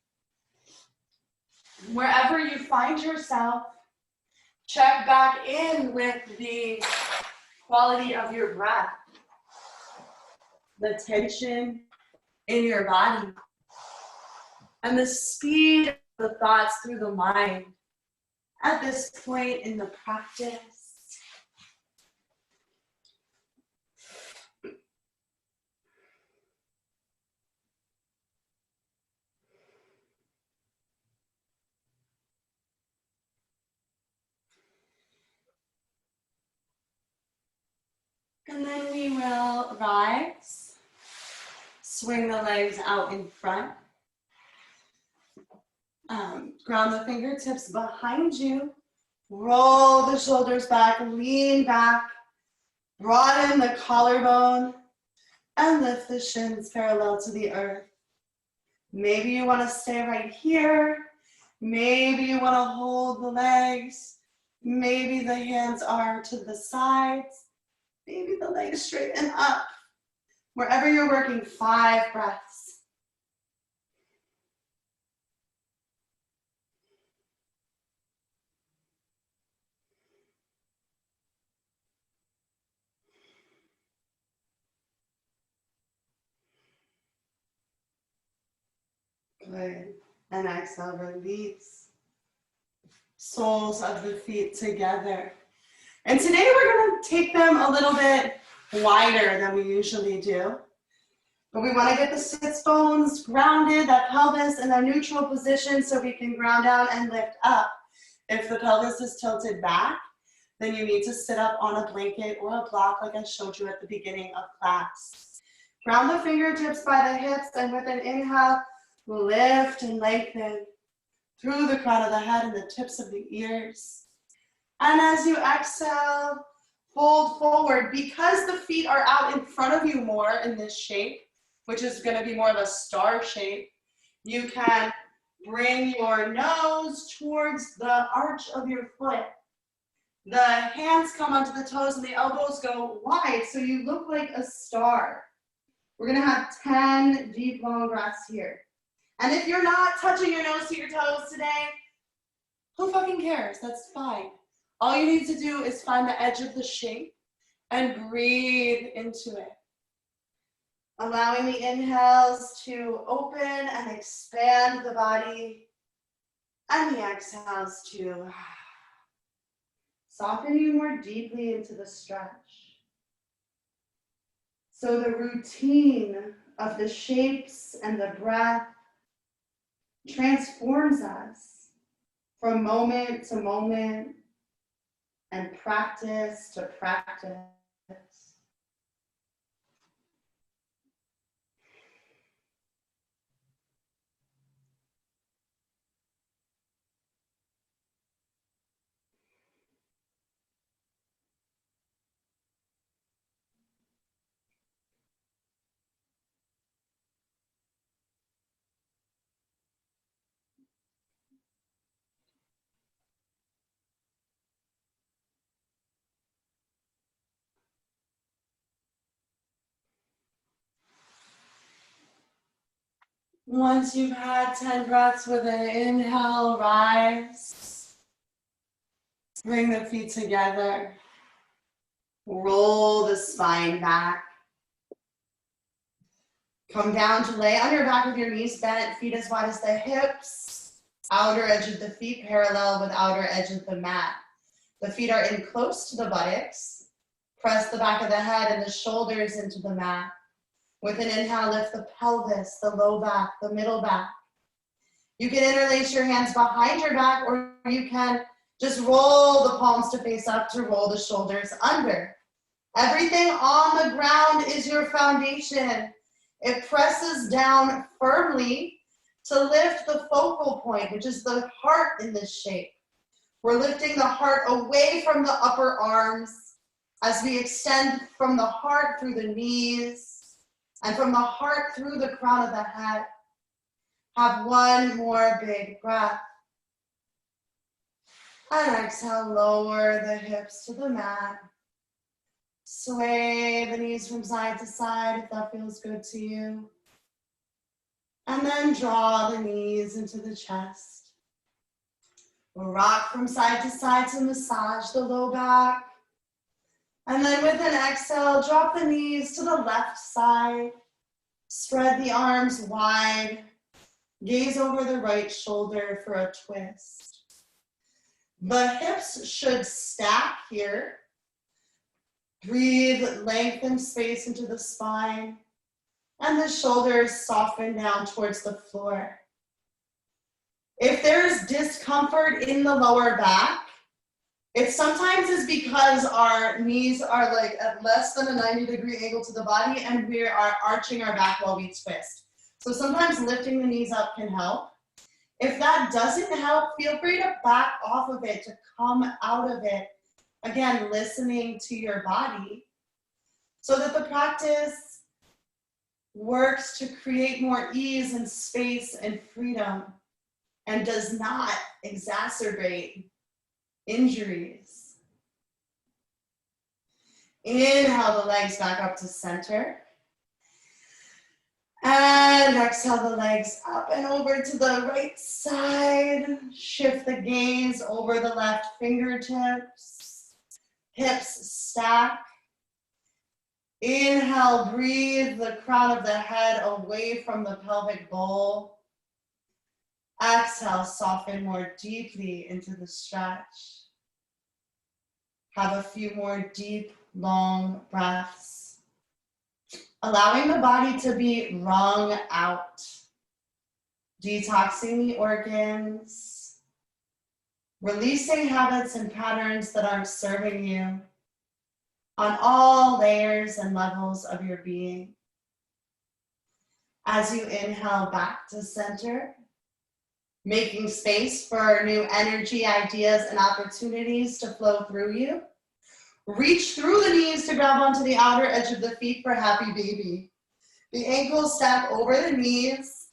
Wherever you find yourself, check back in with the quality of your breath, the tension in your body, and the speed of the thoughts through the mind at this point in the practice. And then we will rise, swing the legs out in front, ground the fingertips behind you, roll the shoulders back, lean back, broaden the collarbone, and lift the shins parallel to the earth. Maybe you want to stay right here. Maybe you want to hold the legs. Maybe the hands are to the sides. Maybe the legs straighten up. Wherever you're working, 5 breaths. Good. And exhale, release. Soles of the feet together. And today we're going to take them a little bit wider than we usually do. But we want to get the sits bones grounded, that pelvis in a neutral position so we can ground down and lift up. If the pelvis is tilted back, then you need to sit up on a blanket or a block like I showed you at the beginning of class. Ground the fingertips by the hips, and with an inhale, lift and lengthen through the crown of the head and the tips of the ears. And as you exhale, fold forward. Because the feet are out in front of you more in this shape, which is going to be more of a star shape, you can bring your nose towards the arch of your foot. The hands come onto the toes and the elbows go wide, so you look like a star. We're going to have 10 deep, long breaths here. And if you're not touching your nose to your toes today, who fucking cares? That's fine. All you need to do is find the edge of the shape and breathe into it. Allowing the inhales to open and expand the body, and the exhales to soften you more deeply into the stretch. So the routine of the shapes and the breath transforms us from moment to moment and practice to practice. Once you've had 10 breaths with an inhale, rise. Bring the feet together. Roll the spine back. Come down to lay on your back with your knees bent, feet as wide as the hips. Outer edge of the feet parallel with outer edge of the mat. The feet are in close to the buttocks. Press the back of the head and the shoulders into the mat. With an inhale, lift the pelvis, the low back, the middle back. You can interlace your hands behind your back, or you can just roll the palms to face up to roll the shoulders under. Everything on the ground is your foundation. It presses down firmly to lift the focal point, which is the heart in this shape. We're lifting the heart away from the upper arms as we extend from the heart through the knees and from the heart through the crown of the head. Have one more big breath. And exhale, lower the hips to the mat. Sway the knees from side to side if that feels good to you. And then draw the knees into the chest. Rock from side to side to massage the low back. And then with an exhale, drop the knees to the left side. Spread the arms wide. Gaze over the right shoulder for a twist. The hips should stack here. Breathe, lengthen space into the spine. And the shoulders soften down towards the floor. If there's discomfort in the lower back, it sometimes is because our knees are like at less than a 90-degree angle to the body and we are arching our back while we twist. So sometimes lifting the knees up can help. If that doesn't help, feel free to back off of it, to come out of it. Again, listening to your body so that the practice works to create more ease and space and freedom and does not exacerbate injuries. Inhale the legs back up to center. And exhale the legs up and over to the right side. Shift the gaze over the left fingertips. Hips stack. Inhale, breathe the crown of the head away from the pelvic bowl. Exhale, soften more deeply into the stretch. Have a few more deep, long breaths. Allowing the body to be wrung out. Detoxing the organs. Releasing habits and patterns that aren't serving you on all layers and levels of your being. As you inhale back to center, making space for new energy, ideas, and opportunities to flow through you. Reach through the knees to grab onto the outer edge of the feet for happy baby. The ankles stack over the knees.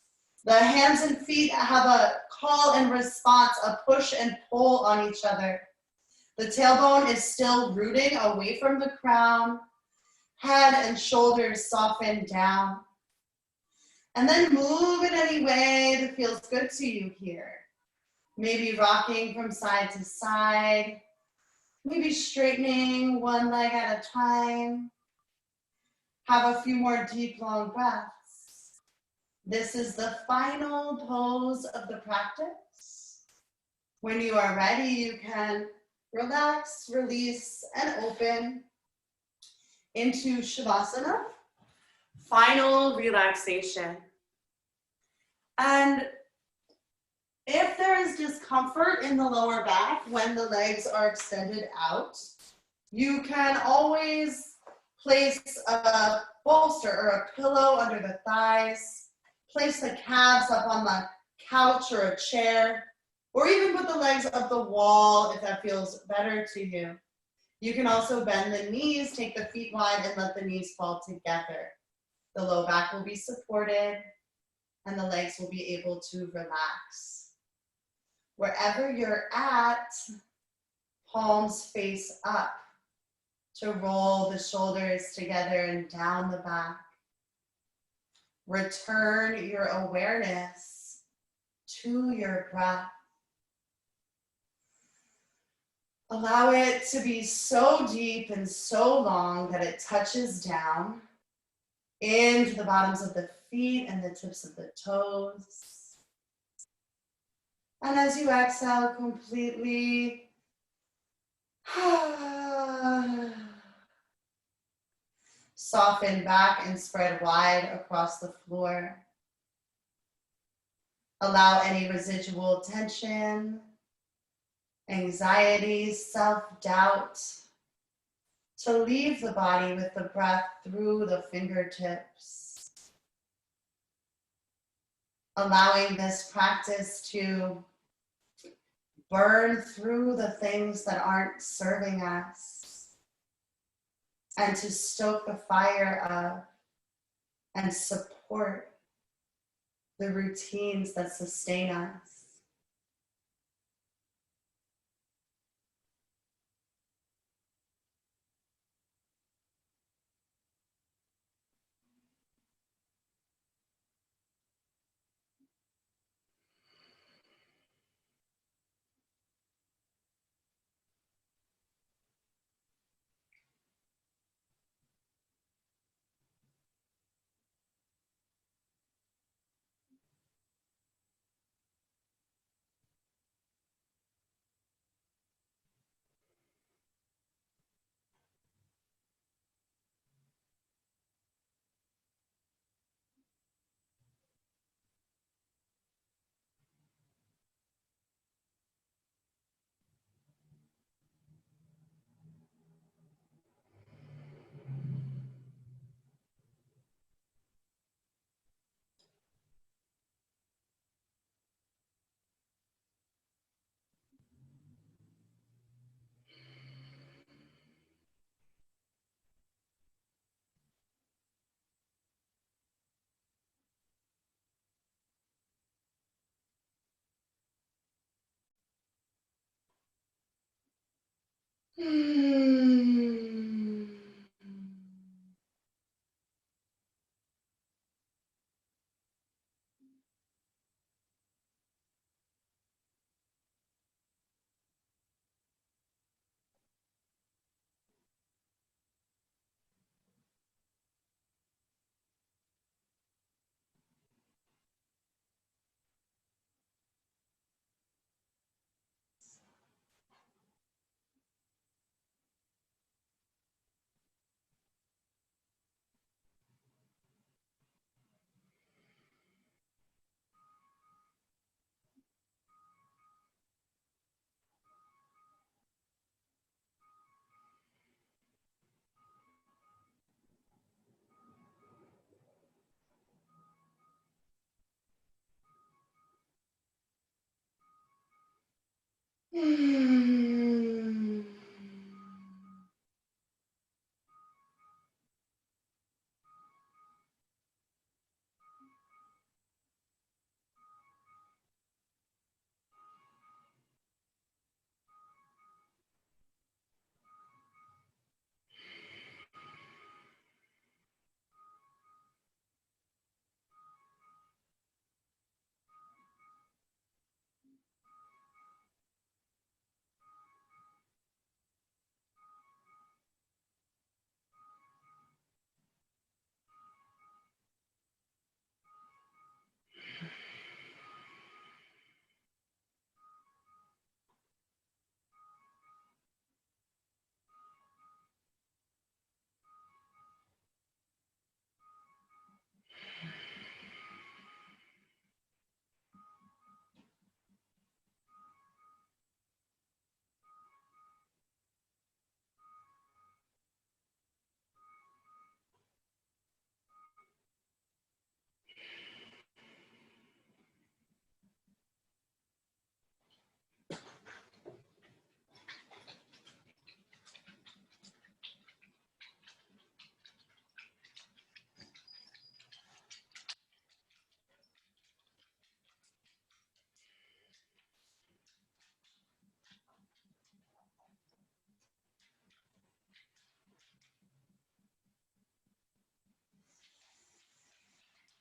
The hands and feet have a call and response, a push and pull on each other. The tailbone is still rooting away from the crown. Head and shoulders soften down. And then move in any way that feels good to you here. Maybe rocking from side to side. Maybe straightening one leg at a time. Have a few more deep, long breaths. This is the final pose of the practice. When you are ready, you can relax, release, and open into Savasana. Final relaxation. And if there is discomfort in the lower back when the legs are extended out, you can always place a bolster or a pillow under the thighs, place the calves up on the couch or a chair, or even put the legs up the wall if that feels better to you. You can also bend the knees, take the feet wide, and let the knees fall together. The low back will be supported, and the legs will be able to relax. Wherever you're at, palms face up to roll the shoulders together and down the back. Return your awareness to your breath. Allow it to be so deep and so long that it touches down into the bottoms of the feet and the tips of the toes. And as you exhale completely, soften back and spread wide across the floor. Allow any residual tension, anxiety, self-doubt to leave the body with the breath through the fingertips. Allowing this practice to burn through the things that aren't serving us and to stoke the fire of and support the routines that sustain us.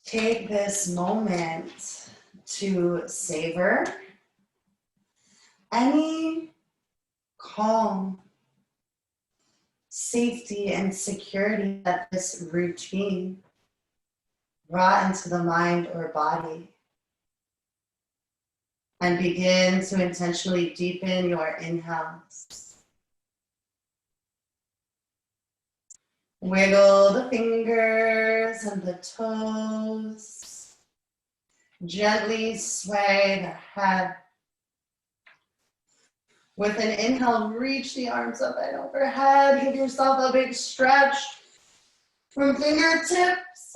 Take this moment to savor any calm, safety, and security that this routine brought into the mind or body. And begin to intentionally deepen your inhales. Wiggle the fingers and the toes. Gently sway the head. With an inhale, reach the arms up and overhead. Give yourself a big stretch from fingertips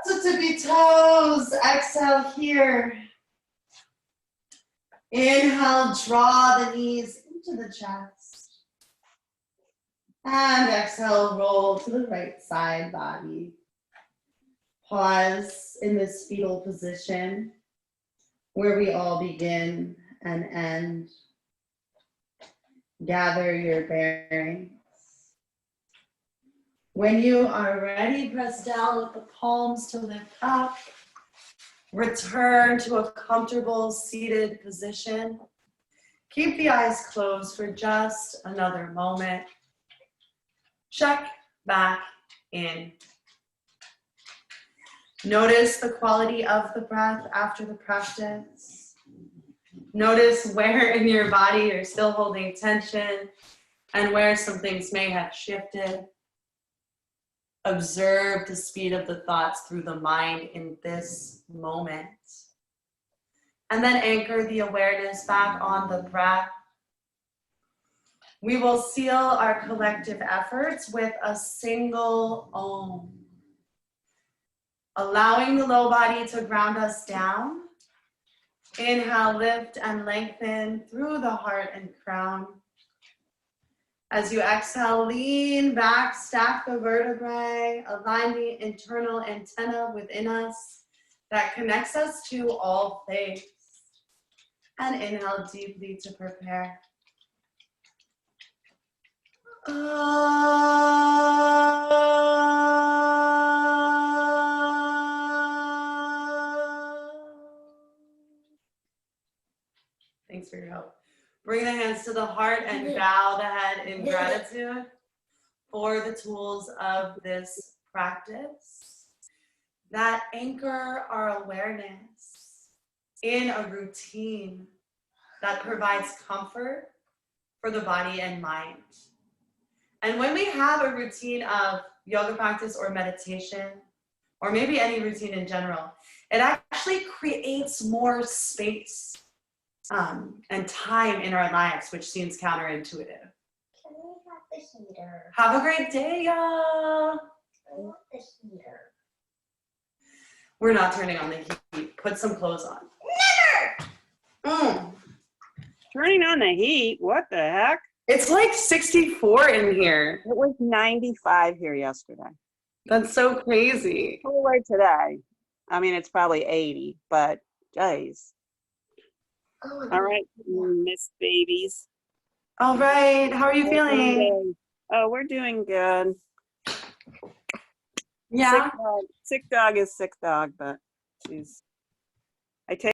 to tippy toes. Exhale here. Inhale, draw the knees into the chest. And exhale, roll to the right side body. Pause in this fetal position where we all begin and end. Gather your bearings. When you are ready, press down with the palms to lift up. Return to a comfortable seated position. Keep the eyes closed for just another moment. Check back in. Notice the quality of the breath after the practice. Notice where in your body you're still holding tension and where some things may have shifted. Observe the speed of the thoughts through the mind in this moment. And then anchor the awareness back on the breath. We will seal our collective efforts with a single Om. Allowing the low body to ground us down. Inhale, lift and lengthen through the heart and crown. As you exhale, lean back, stack the vertebrae, align the internal antenna within us that connects us to all things. And inhale deeply to prepare. Thanks for your help. Bring the hands to the heart and bow the head in gratitude for the tools of this practice that anchor our awareness in a routine that provides comfort for the body and mind. And when we have a routine of yoga practice or meditation, or maybe any routine in general, it actually creates more space and time in our lives, which seems counterintuitive. Can we have the heater? Have a great day, y'all. I want the heater. We're not turning on the heat. Put some clothes on. Never! Turning on the heat? What the heck? It's like 64 in here. It was 95 here yesterday. That's so crazy. Cooler today. I mean, it's probably 80, but geez. Oh, All right, Miss Babies. All right. How are you feeling? Oh, we're doing good. Yeah. Sick dog is sick dog, but she's. I take